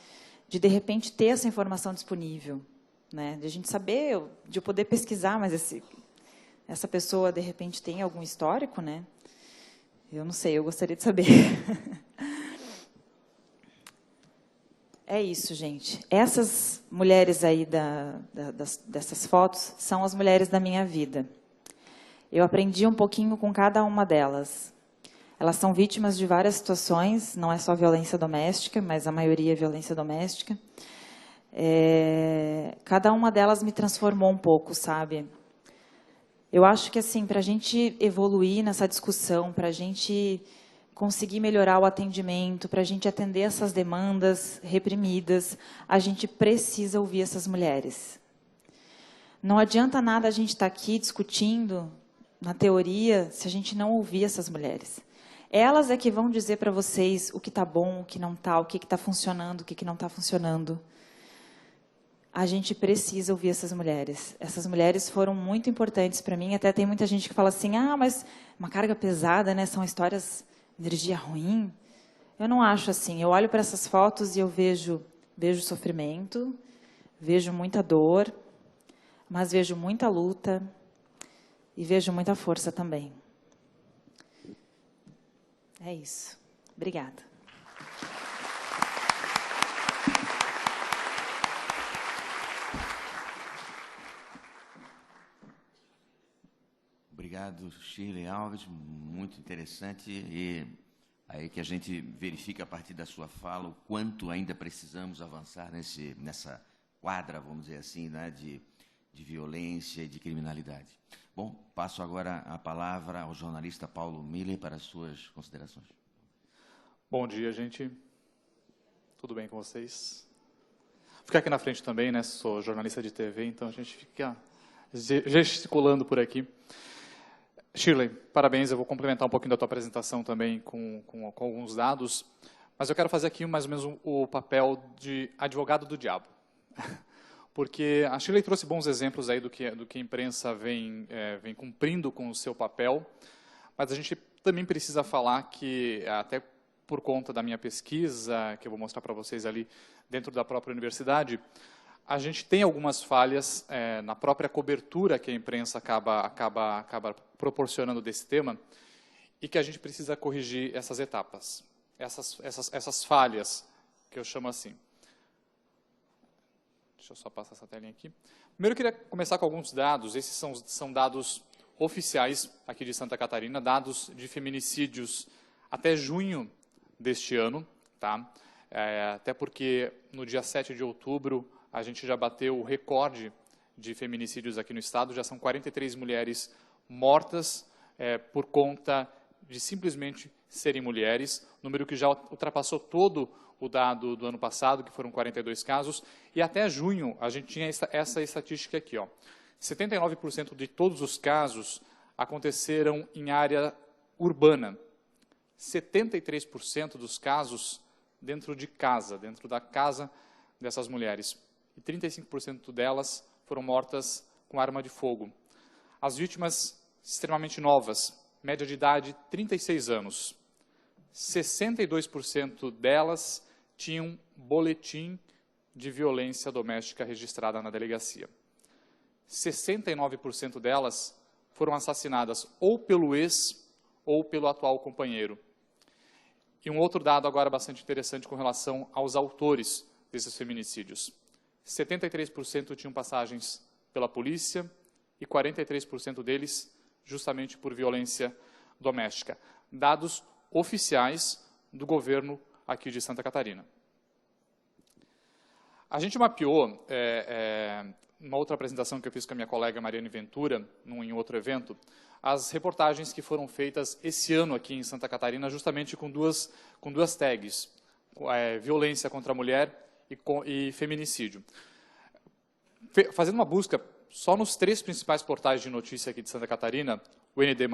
De repente, ter essa informação disponível, né? De a gente saber, de eu poder pesquisar, mas essa pessoa, de repente, tem algum histórico, né? Eu não sei, eu gostaria de saber. É isso, gente. Essas mulheres aí dessas fotos são as mulheres da minha vida. Eu aprendi um pouquinho com cada uma delas. Elas são vítimas de várias situações, não é só violência doméstica, mas a maioria é violência doméstica. Cada uma delas me transformou um pouco, sabe? Eu acho que, assim, para a gente evoluir nessa discussão, para a gente conseguir melhorar o atendimento, para a gente atender essas demandas reprimidas, a gente precisa ouvir essas mulheres. Não adianta nada a gente estar aqui discutindo na teoria, se a gente não ouvir essas mulheres. Elas é que vão dizer para vocês o que está bom, o que não está, o que está funcionando, o que não está funcionando. A gente precisa ouvir essas mulheres. Essas mulheres foram muito importantes para mim. Até tem muita gente que fala assim, mas uma carga pesada, né? São histórias de energia ruim. Eu não acho assim. Eu olho para essas fotos e eu vejo sofrimento, vejo muita dor, mas vejo muita luta, e vejo muita força também. É isso. Obrigada. Obrigado, Shirley Alves, muito interessante. E aí que a gente verifica a partir da sua fala o quanto ainda precisamos avançar nessa quadra, vamos dizer assim, né, de violência e de criminalidade. Bom, passo agora a palavra ao jornalista Paulo Miller para as suas considerações. Bom dia, gente. Tudo bem com vocês? Vou ficar aqui na frente também, né? Sou jornalista de TV, então a gente fica gesticulando por aqui. Shirley, parabéns. Eu vou complementar um pouquinho da tua apresentação também com alguns dados, mas eu quero fazer aqui mais ou menos o papel de advogado do diabo. Porque a Shirley trouxe bons exemplos aí do que a imprensa vem cumprindo com o seu papel, mas a gente também precisa falar que, até por conta da minha pesquisa, que eu vou mostrar para vocês ali dentro da própria universidade, a gente tem algumas falhas na própria cobertura que a imprensa acaba proporcionando desse tema, e que a gente precisa corrigir essas etapas. essas falhas, que eu chamo assim. Deixa eu só passar essa telinha aqui. Primeiro, eu queria começar com alguns dados. Esses são dados oficiais aqui de Santa Catarina, dados de feminicídios até junho deste ano, tá? Até porque no dia 7 de outubro a gente já bateu o recorde de feminicídios aqui no estado, já são 43 mulheres mortas por conta de simplesmente serem mulheres, número que já ultrapassou todo o dado do ano passado, que foram 42 casos, e até junho a gente tinha essa estatística aqui, ó. 79% de todos os casos aconteceram em área urbana, 73% dos casos dentro de casa, dentro da casa dessas mulheres, e 35% delas foram mortas com arma de fogo. As vítimas extremamente novas, média de idade 36 anos, 62% delas tinham boletim de violência doméstica registrada na delegacia. 69% delas foram assassinadas ou pelo ex ou pelo atual companheiro. E um outro dado agora bastante interessante com relação aos autores desses feminicídios. 73% tinham passagens pela polícia e 43% deles justamente por violência doméstica. Dados oficiais do governo aqui de Santa Catarina. A gente mapeou, numa outra apresentação que eu fiz com a minha colega Mariane Ventura, em outro evento, as reportagens que foram feitas esse ano aqui em Santa Catarina, justamente com duas tags, violência contra a mulher e feminicídio. Fazendo uma busca só nos 3 principais portais de notícia aqui de Santa Catarina, o ND+,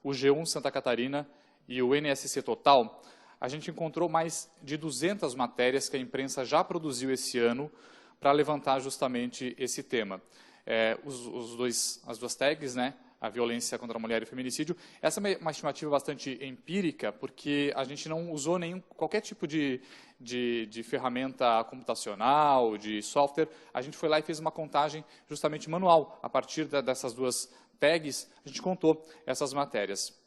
o G1 Santa Catarina e o NSC Total, a gente encontrou mais de 200 matérias que a imprensa já produziu esse ano para levantar justamente esse tema. As duas tags, né? A violência contra a mulher e o feminicídio. Essa é uma estimativa bastante empírica, porque a gente não usou qualquer tipo de ferramenta computacional, de software. A gente foi lá e fez uma contagem justamente manual. A partir dessas 2 tags, a gente contou essas matérias.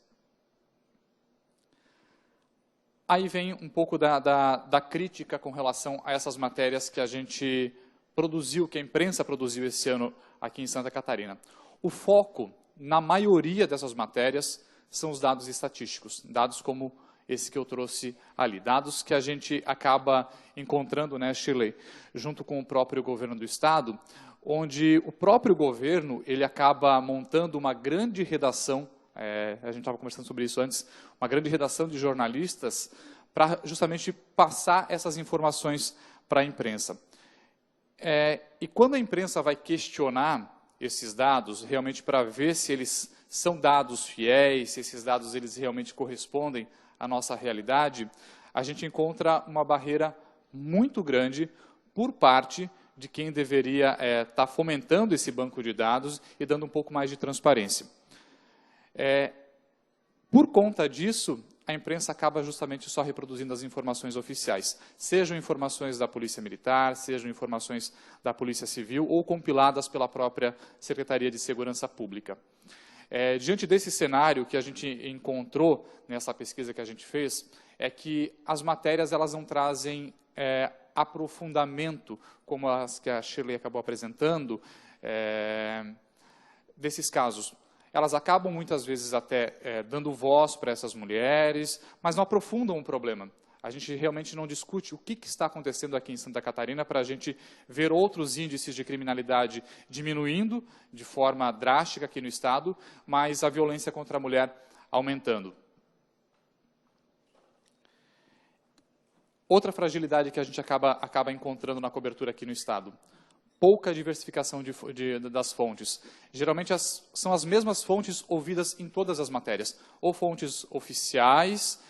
Aí vem um pouco da crítica com relação a essas matérias que a gente produziu, que a imprensa produziu esse ano aqui em Santa Catarina. O foco, na maioria dessas matérias, são os dados estatísticos, dados como esse que eu trouxe ali, dados que a gente acaba encontrando, né, Shirley, junto com o próprio governo do estado, onde o próprio governo ele acaba montando uma grande redação, a gente estava conversando sobre isso antes, uma grande redação de jornalistas para justamente passar essas informações para a imprensa. E quando a imprensa vai questionar esses dados, realmente para ver se eles são dados fiéis, se esses dados eles realmente correspondem à nossa realidade, a gente encontra uma barreira muito grande por parte de quem deveria estar fomentando esse banco de dados e dando um pouco mais de transparência. Por conta disso, a imprensa acaba justamente só reproduzindo as informações oficiais, sejam informações da Polícia Militar, sejam informações da Polícia Civil ou compiladas pela própria Secretaria de Segurança Pública. Diante desse cenário que a gente encontrou nessa pesquisa que a gente fez, é que as matérias elas não trazem aprofundamento, como as que a Shirley acabou apresentando, desses casos. Elas acabam muitas vezes até dando voz para essas mulheres, mas não aprofundam o problema. A gente realmente não discute o que está acontecendo aqui em Santa Catarina para a gente ver outros índices de criminalidade diminuindo de forma drástica aqui no estado, mas a violência contra a mulher aumentando. Outra fragilidade que a gente acaba encontrando na cobertura aqui no estado. Pouca diversificação das fontes. Geralmente são as mesmas fontes ouvidas em todas as matérias, ou fontes oficiais,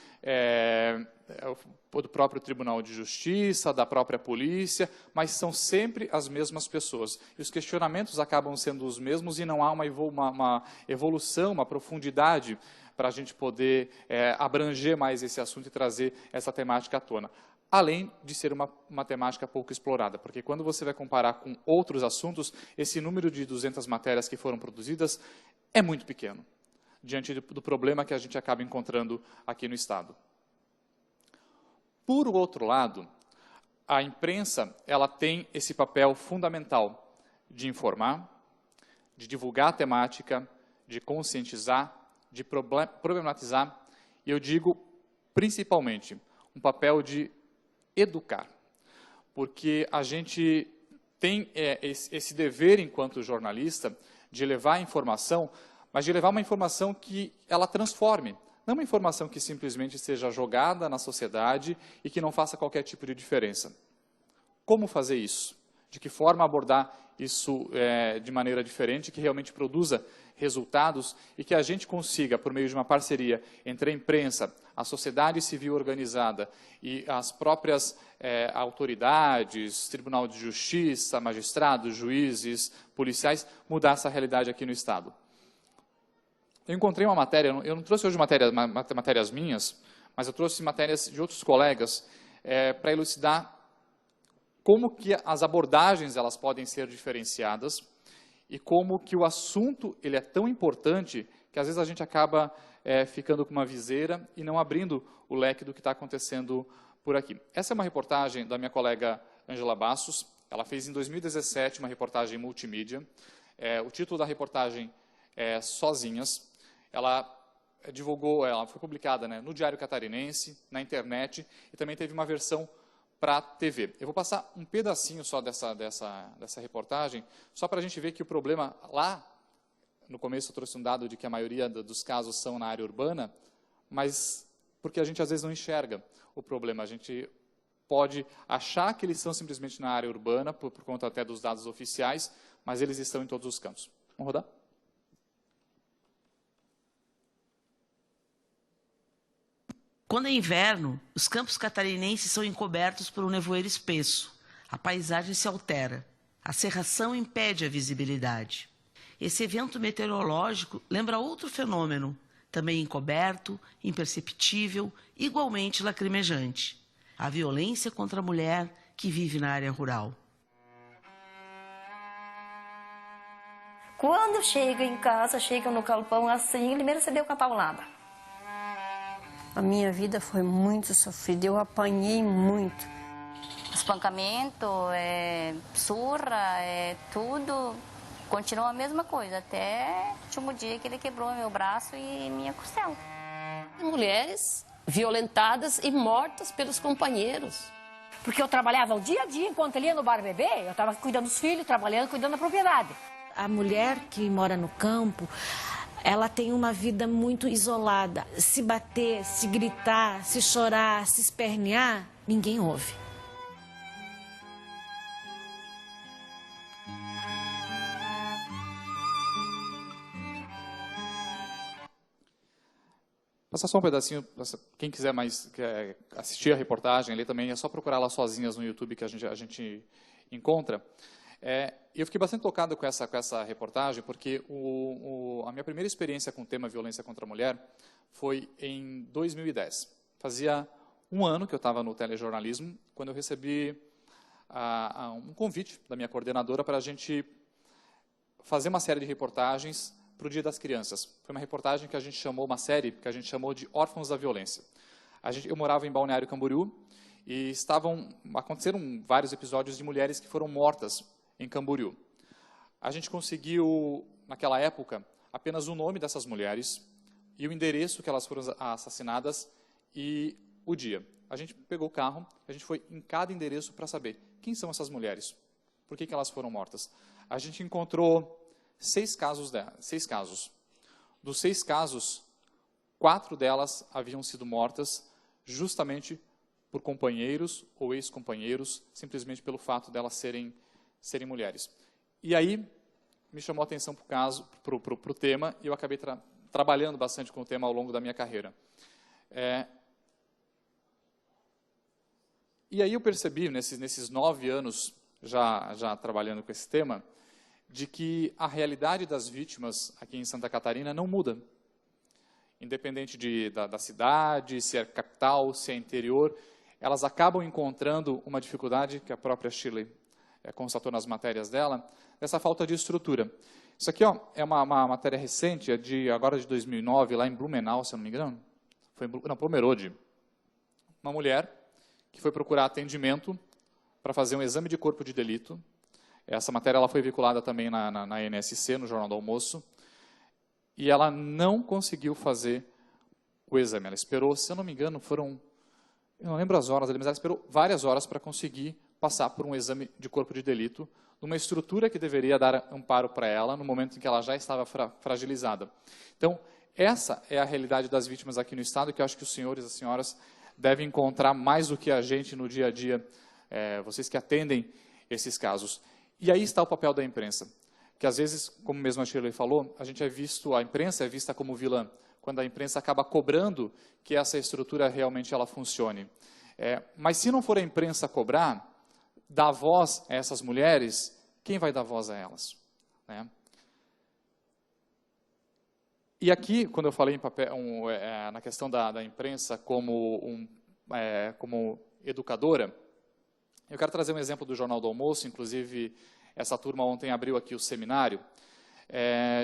do próprio Tribunal de Justiça, da própria polícia, mas são sempre as mesmas pessoas. E os questionamentos acabam sendo os mesmos e não há uma evolução, uma profundidade para a gente poder abranger mais esse assunto e trazer essa temática à tona. Além de ser uma temática pouco explorada, porque quando você vai comparar com outros assuntos, esse número de 200 matérias que foram produzidas é muito pequeno, diante do problema que a gente acaba encontrando aqui no estado. Por outro lado, a imprensa ela tem esse papel fundamental de informar, de divulgar a temática, de conscientizar, de problematizar, e eu digo, principalmente, um papel de educar. Porque a gente tem esse dever, enquanto jornalista, de levar a informação, mas de levar uma informação que ela transforme, não uma informação que simplesmente seja jogada na sociedade e que não faça qualquer tipo de diferença. Como fazer isso? De que forma abordar isso de maneira diferente, que realmente produza resultados e que a gente consiga, por meio de uma parceria entre a imprensa, a sociedade civil organizada e as próprias autoridades, Tribunal de Justiça, magistrados, juízes, policiais, mudar essa realidade aqui no Estado. Eu encontrei uma matéria, eu não trouxe hoje matérias minhas, mas eu trouxe matérias de outros colegas para elucidar como que as abordagens elas podem ser diferenciadas e como que o assunto ele é tão importante que às vezes a gente acaba ficando com uma viseira e não abrindo o leque do que está acontecendo por aqui. Essa é uma reportagem da minha colega Ângela Bastos. Ela fez em 2017 uma reportagem multimídia. O título da reportagem é Sozinhas. Ela divulgou, ela foi publicada no Diário Catarinense, na internet, e também teve uma versão para a TV. Eu vou passar um pedacinho só dessa reportagem, só para a gente ver que o problema lá, no começo eu trouxe um dado de que a maioria dos casos são na área urbana, mas porque a gente às vezes não enxerga o problema. A gente pode achar que eles são simplesmente na área urbana, por conta até dos dados oficiais, mas eles estão em todos os cantos. Vamos rodar? Quando é inverno, os campos catarinenses são encobertos por um nevoeiro espesso. A paisagem se altera. A cerração impede a visibilidade. Esse evento meteorológico lembra outro fenômeno, também encoberto, imperceptível, igualmente lacrimejante: a violência contra a mulher que vive na área rural. Quando chega em casa, chega no galpão assim, ele me recebeu com a paulada. A minha vida foi muito sofrida, eu apanhei muito. Espancamento, surra, tudo, continua a mesma coisa, até o último dia que ele quebrou meu braço e minha costela. Mulheres violentadas e mortas pelos companheiros. Porque eu trabalhava o dia a dia, enquanto ele ia no bar beber, eu estava cuidando dos filhos, trabalhando, cuidando da propriedade. A mulher que mora no campo, ela tem uma vida muito isolada. Se bater, se gritar, se chorar, se espernear, ninguém ouve. Passar só um pedacinho, quem quiser mais assistir a reportagem, ler também, é só procurar lá Sozinhas no YouTube que a gente encontra. Eu fiquei bastante tocado com essa reportagem, porque a minha primeira experiência com o tema violência contra a mulher foi em 2010. Fazia um ano que eu estava no telejornalismo, quando eu recebi um convite da minha coordenadora para a gente fazer uma série de reportagens para o Dia das Crianças. Foi uma reportagem que a gente chamou, uma série que a gente chamou de Órfãos da Violência. Eu morava em Balneário Camboriú e aconteceram vários episódios de mulheres que foram mortas em Camboriú. A gente conseguiu, naquela época, apenas o nome dessas mulheres e o endereço que elas foram assassinadas e o dia. A gente pegou o carro, a gente foi em cada endereço para saber quem são essas mulheres, por que elas foram mortas. A gente encontrou 6 casos. Dos 6 casos, 4 delas haviam sido mortas justamente por companheiros ou ex-companheiros, simplesmente pelo fato delas serem mulheres. E aí, me chamou a atenção para o tema, e eu acabei trabalhando bastante com o tema ao longo da minha carreira. E aí eu percebi, nesses 9 anos já trabalhando com esse tema, de que a realidade das vítimas aqui em Santa Catarina não muda. Independente da cidade, se é capital, se é interior, elas acabam encontrando uma dificuldade que a própria Shirley constatou nas matérias dela, dessa falta de estrutura. Isso aqui é uma matéria recente, agora de 2009, lá em Blumenau, se eu não me engano. Pomerode. Uma mulher que foi procurar atendimento para fazer um exame de corpo de delito. Essa matéria ela foi veiculada também na NSC, no Jornal do Almoço, e ela não conseguiu fazer o exame. Ela esperou, se eu não me engano, eu não lembro as horas, mas ela esperou várias horas para conseguir passar por um exame de corpo de delito, numa estrutura que deveria dar amparo para ela, no momento em que ela já estava fragilizada. Então, essa é a realidade das vítimas aqui no Estado, que eu acho que os senhores e as senhoras devem encontrar mais do que a gente no dia a dia, vocês que atendem esses casos. E aí está o papel da imprensa, que às vezes, como mesmo a Shirley falou, a imprensa é vista como vilã, quando a imprensa acaba cobrando que essa estrutura realmente ela funcione. Mas se não for a imprensa cobrar, dar voz a essas mulheres, quem vai dar voz a elas? Né? E aqui, quando eu falei na questão da imprensa como educadora, eu quero trazer um exemplo do Jornal do Almoço, inclusive essa turma ontem abriu aqui o seminário.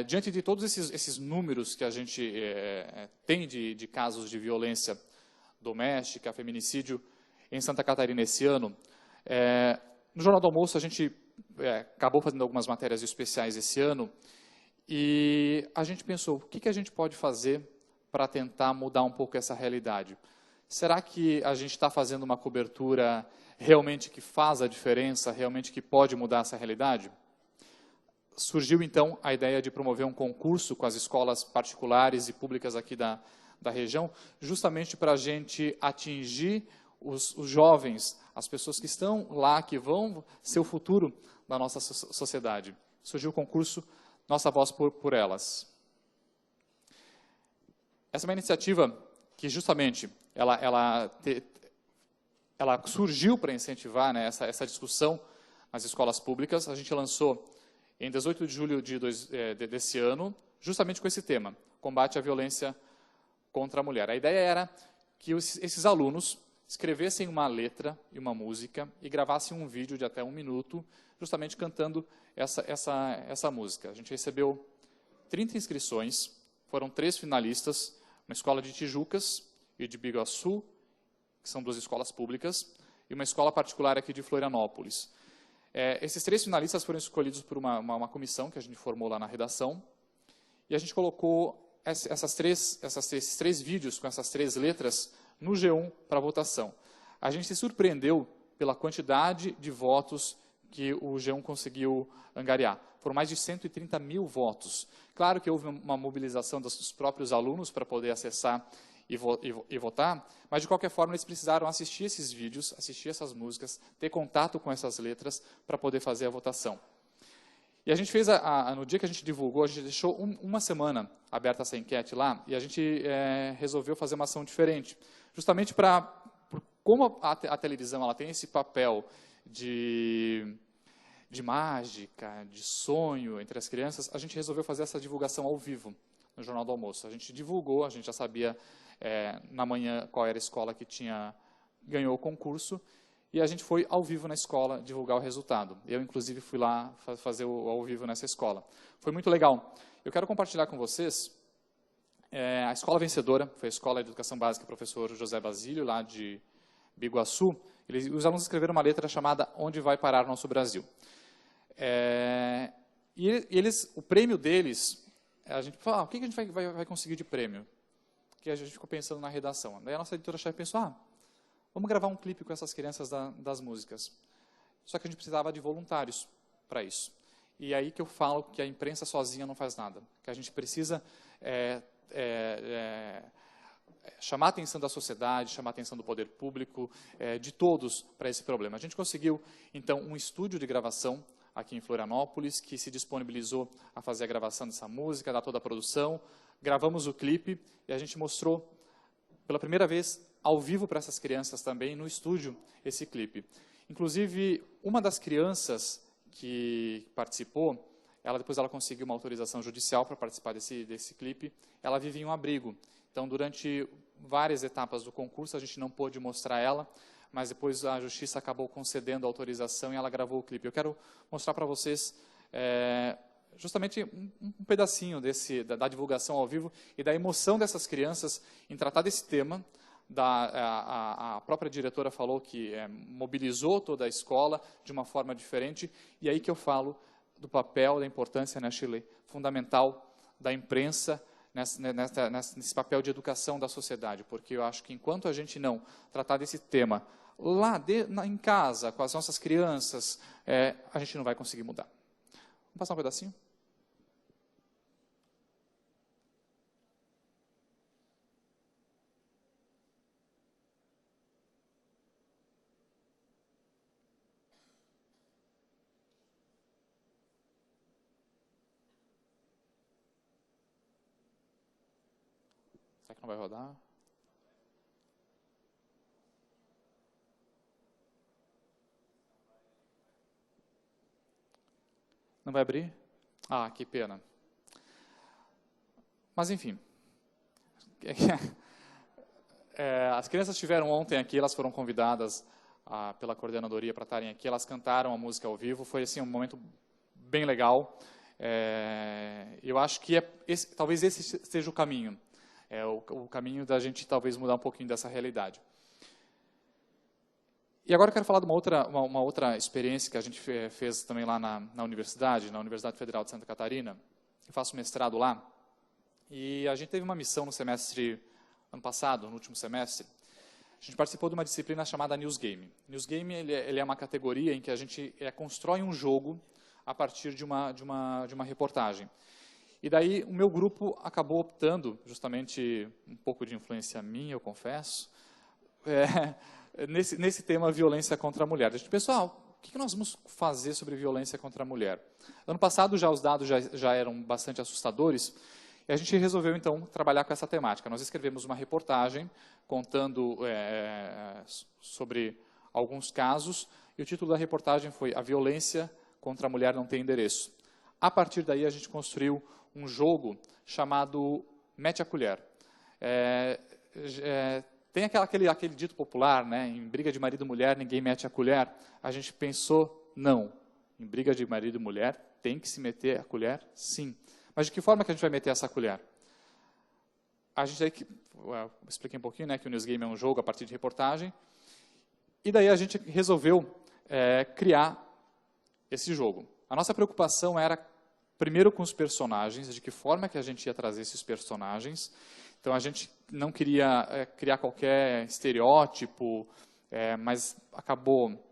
Diante de todos esses números que a gente tem de casos de violência doméstica, feminicídio em Santa Catarina esse ano, no Jornal do Almoço a gente acabou fazendo algumas matérias especiais esse ano e a gente pensou, o que a gente pode fazer para tentar mudar um pouco essa realidade? Será que a gente está fazendo uma cobertura realmente que faz a diferença, realmente que pode mudar essa realidade? Surgiu, então, a ideia de promover um concurso com as escolas particulares e públicas aqui da região, justamente para a gente atingir os jovens, as pessoas que estão lá, que vão ser o futuro da nossa sociedade. Surgiu o concurso Nossa Voz por Elas. Essa é uma iniciativa que, justamente, ela surgiu para incentivar, né, essa discussão nas escolas públicas. A gente lançou em 18 de julho desse ano, justamente com esse tema, combate à violência contra a mulher. A ideia era que esses alunos escrevessem uma letra e uma música e gravassem um vídeo de até 1 minuto, justamente cantando essa música. A gente recebeu 30 inscrições, foram 3 finalistas, uma escola de Tijucas e de Biguaçu, que são 2 escolas públicas, e uma escola particular aqui de Florianópolis. Esses 3 finalistas foram escolhidos por uma comissão que a gente formou lá na redação, e a gente colocou esses 3 vídeos com essas 3 letras no G1 para votação. A gente se surpreendeu pela quantidade de votos que o G1 conseguiu angariar. Foram mais de 130 mil votos. Claro que houve uma mobilização dos próprios alunos para poder acessar e votar, mas de qualquer forma eles precisaram assistir esses vídeos, assistir essas músicas, ter contato com essas letras para poder fazer a votação. E a gente fez, no dia que a gente divulgou, a gente deixou uma semana aberta essa enquete lá, e a gente resolveu fazer uma ação diferente, justamente como a televisão ela tem esse papel de mágica, de sonho entre as crianças, a gente resolveu fazer essa divulgação ao vivo no Jornal do Almoço. A gente divulgou, a gente já sabia na manhã qual era a escola que ganhou o concurso, e a gente foi ao vivo na escola divulgar o resultado. Eu, inclusive, fui lá fazer o ao vivo nessa escola. Foi muito legal. Eu quero compartilhar com vocês a escola vencedora, foi a Escola de Educação Básica Professor José Basílio, lá de Biguaçu. Os alunos escreveram uma letra chamada Onde Vai Parar Nosso Brasil. O prêmio deles, a gente falou, o que a gente vai conseguir de prêmio? Que a gente ficou pensando na redação. Daí a nossa editora-chefe pensou, vamos gravar um clipe com essas crianças das músicas. Só que a gente precisava de voluntários para isso. E é aí que eu falo que a imprensa sozinha não faz nada. Que a gente precisa chamar a atenção da sociedade, chamar a atenção do poder público, de todos para esse problema. A gente conseguiu, então, um estúdio de gravação aqui em Florianópolis, que se disponibilizou a fazer a gravação dessa música, dar toda a produção. Gravamos o clipe e a gente mostrou, pela primeira vez, ao vivo para essas crianças também, no estúdio, esse clipe. Inclusive, uma das crianças que participou, depois ela conseguiu uma autorização judicial para participar desse clipe, ela vive em um abrigo. Então, durante várias etapas do concurso, a gente não pôde mostrar ela, mas depois a Justiça acabou concedendo a autorização e ela gravou o clipe. Eu quero mostrar para vocês justamente um pedacinho da divulgação ao vivo e da emoção dessas crianças em tratar desse tema, a própria diretora falou que mobilizou toda a escola de uma forma diferente, e aí que eu falo do papel, da importância, né, Shirley, fundamental da imprensa nesse papel de educação da sociedade, porque eu acho que enquanto a gente não tratar desse tema lá em casa, com as nossas crianças, a gente não vai conseguir mudar. Vamos passar um pedacinho? Será que não vai rodar? Não vai abrir? Ah, que pena. Mas, enfim. As crianças estiveram ontem aqui, elas foram convidadas pela coordenadoria para estarem aqui, elas cantaram a música ao vivo, foi assim, um momento bem legal. Eu acho que talvez esse seja o caminho. O caminho da gente talvez mudar um pouquinho dessa realidade. E agora eu quero falar de uma outra experiência que a gente fez também lá na Universidade Federal de Santa Catarina. Eu faço mestrado lá. E a gente teve uma missão no semestre, ano passado, no último semestre. A gente participou de uma disciplina chamada News Game. News Game ele é uma categoria em que a gente constrói um jogo a partir de uma reportagem. E daí o meu grupo acabou optando, justamente um pouco de influência minha, eu confesso, nesse tema violência contra a mulher. A gente pensou, o que nós vamos fazer sobre violência contra a mulher? Ano passado os dados já eram bastante assustadores, e a gente resolveu então trabalhar com essa temática. Nós escrevemos uma reportagem contando sobre alguns casos, e o título da reportagem foi A Violência contra a Mulher Não Tem Endereço. A partir daí a gente construiu um jogo chamado Mete a Colher. Tem aquele dito popular, né? Em briga de marido e mulher, ninguém mete a colher. A gente pensou, não. Em briga de marido e mulher, tem que se meter a colher, sim. Mas de que forma que a gente vai meter essa colher? A gente expliquei um pouquinho, né, que o News Game é um jogo a partir de reportagem. E daí a gente resolveu criar esse jogo. A nossa preocupação era primeiro com os personagens, de que forma que a gente ia trazer esses personagens. Então, a gente não queria criar qualquer estereótipo, mas acabou,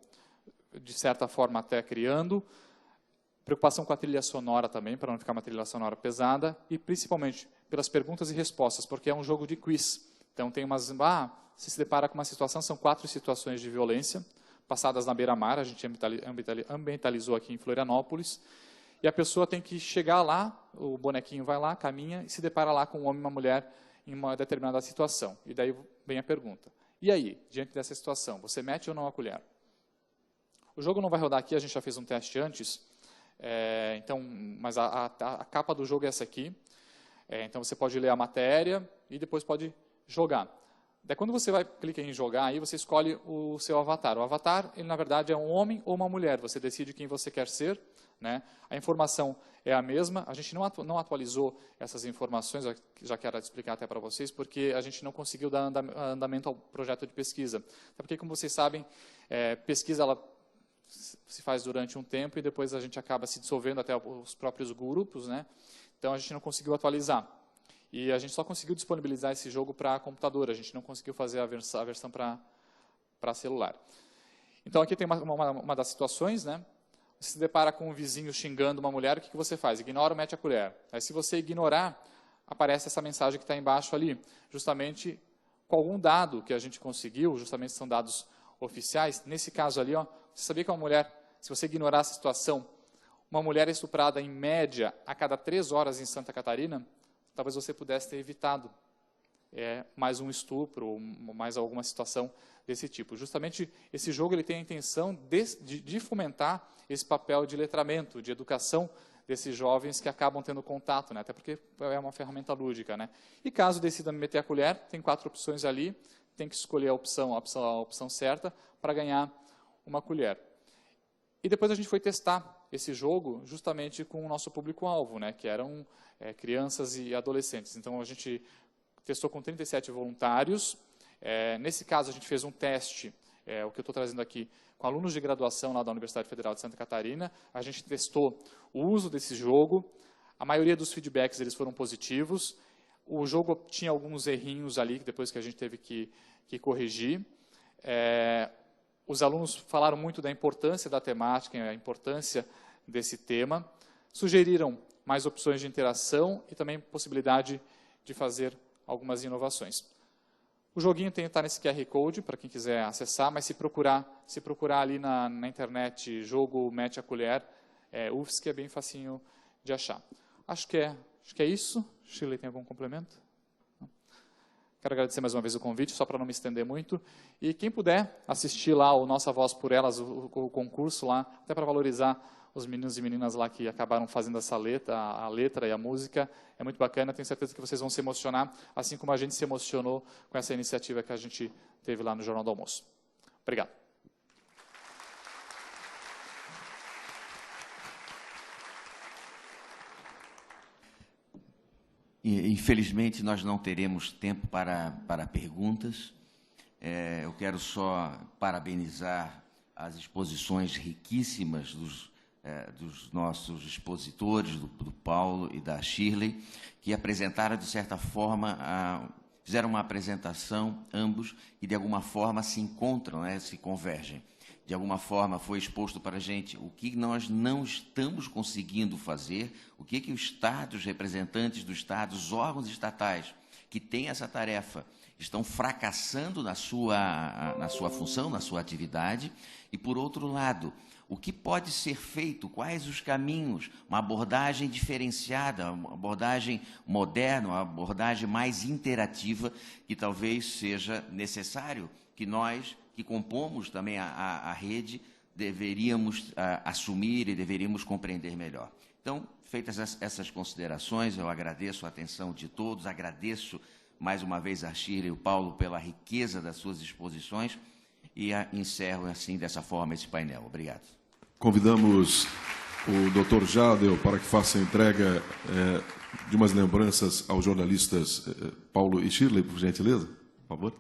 de certa forma, até criando. Preocupação com a trilha sonora também, para não ficar uma trilha sonora pesada. E, principalmente, pelas perguntas e respostas, porque é um jogo de quiz. Então, tem umas... você se depara com uma situação, são 4 situações de violência, passadas na beira-mar, a gente ambientalizou aqui em Florianópolis. E a pessoa tem que chegar lá, o bonequinho vai lá, caminha, e se depara lá com um homem e uma mulher em uma determinada situação. E daí vem a pergunta. E aí, diante dessa situação, você mete ou não a colher? O jogo não vai rodar aqui, a gente já fez um teste antes, mas a capa do jogo é essa aqui. Então você pode ler a matéria e depois pode jogar. Daí quando você clica em jogar, aí você escolhe o seu avatar. O avatar, ele na verdade é um homem ou uma mulher, você decide quem você quer ser. Né? A informação é a mesma, a gente não atualizou essas informações, já quero explicar até para vocês, porque a gente não conseguiu dar andamento ao projeto de pesquisa. Até porque, como vocês sabem, pesquisa ela se faz durante um tempo e depois a gente acaba se dissolvendo até os próprios grupos, né? Então a gente não conseguiu atualizar. E a gente só conseguiu disponibilizar esse jogo para computador, a gente não conseguiu fazer a versão para celular. Então aqui tem uma das situações, né? Você se depara com um vizinho xingando uma mulher, o que você faz? Ignora ou mete a colher? Aí, se você ignorar, aparece essa mensagem que está embaixo ali, justamente com algum dado que a gente conseguiu, justamente são dados oficiais. Nesse caso ali, você sabia que uma mulher, se você ignorar essa situação, uma mulher é estuprada em média a cada 3 horas em Santa Catarina, talvez você pudesse ter evitado mais um estupro ou mais alguma situação desse tipo. Justamente esse jogo ele tem a intenção de fomentar esse papel de letramento, de educação desses jovens que acabam tendo contato, né? Até porque é uma ferramenta lúdica. Né? E caso decida meter a colher, tem 4 opções ali, tem que escolher a opção certa para ganhar uma colher. E depois a gente foi testar esse jogo justamente com o nosso público-alvo, né? Que eram crianças e adolescentes. Então a gente testou com 37 voluntários, Nesse caso, a gente fez um teste, o que eu estou trazendo aqui, com alunos de graduação lá da Universidade Federal de Santa Catarina. A gente testou o uso desse jogo. A maioria dos feedbacks eles foram positivos. O jogo tinha alguns errinhos ali, depois que a gente teve que corrigir. Os alunos falaram muito da importância da temática, a importância desse tema. Sugeriram mais opções de interação e também possibilidade de fazer algumas inovações. O joguinho está nesse QR Code, para quem quiser acessar, mas se procurar ali na internet, jogo Mete a Colher, UFSC, é bem facinho de achar. Acho que é isso. Shirley, tem algum complemento? Não? Quero agradecer mais uma vez o convite, só para não me estender muito. E quem puder assistir lá o Nossa Voz por Elas, o concurso lá, até para valorizar os meninos e meninas lá que acabaram fazendo essa letra, a letra e a música, é muito bacana. Tenho certeza que vocês vão se emocionar, assim como a gente se emocionou com essa iniciativa que a gente teve lá no Jornal do Almoço. Obrigado. Infelizmente, nós não teremos tempo para perguntas. Eu quero só parabenizar as exposições riquíssimas dos nossos expositores, do Paulo e da Shirley, que apresentaram, de certa forma, fizeram uma apresentação, ambos, e de alguma forma se encontram, se convergem. De alguma forma foi exposto para a gente o que nós não estamos conseguindo fazer, o que os Estados, representantes do Estado, os órgãos estatais que têm essa tarefa, estão fracassando na sua função, na sua atividade, e, por outro lado, o que pode ser feito, quais os caminhos, uma abordagem diferenciada, uma abordagem moderna, uma abordagem mais interativa, que talvez seja necessário que nós, que compomos também a rede, deveríamos assumir e deveríamos compreender melhor. Então, feitas essas considerações, eu agradeço a atenção de todos, agradeço mais uma vez a Shirley e o Paulo pela riqueza das suas exposições e encerro assim, dessa forma, esse painel. Obrigado. Convidamos o Dr. Jadel para que faça a entrega de umas lembranças aos jornalistas Paulo e Shirley, por gentileza, por favor.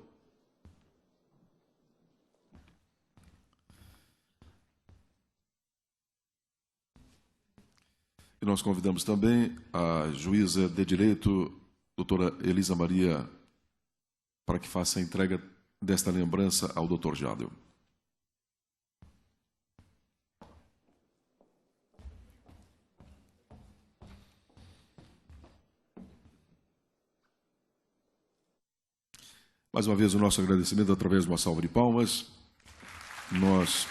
E nós convidamos também a juíza de direito, doutora Elisa Maria, para que faça a entrega desta lembrança ao Dr. Jadel. Mais uma vez o nosso agradecimento através de uma salva de palmas. Nós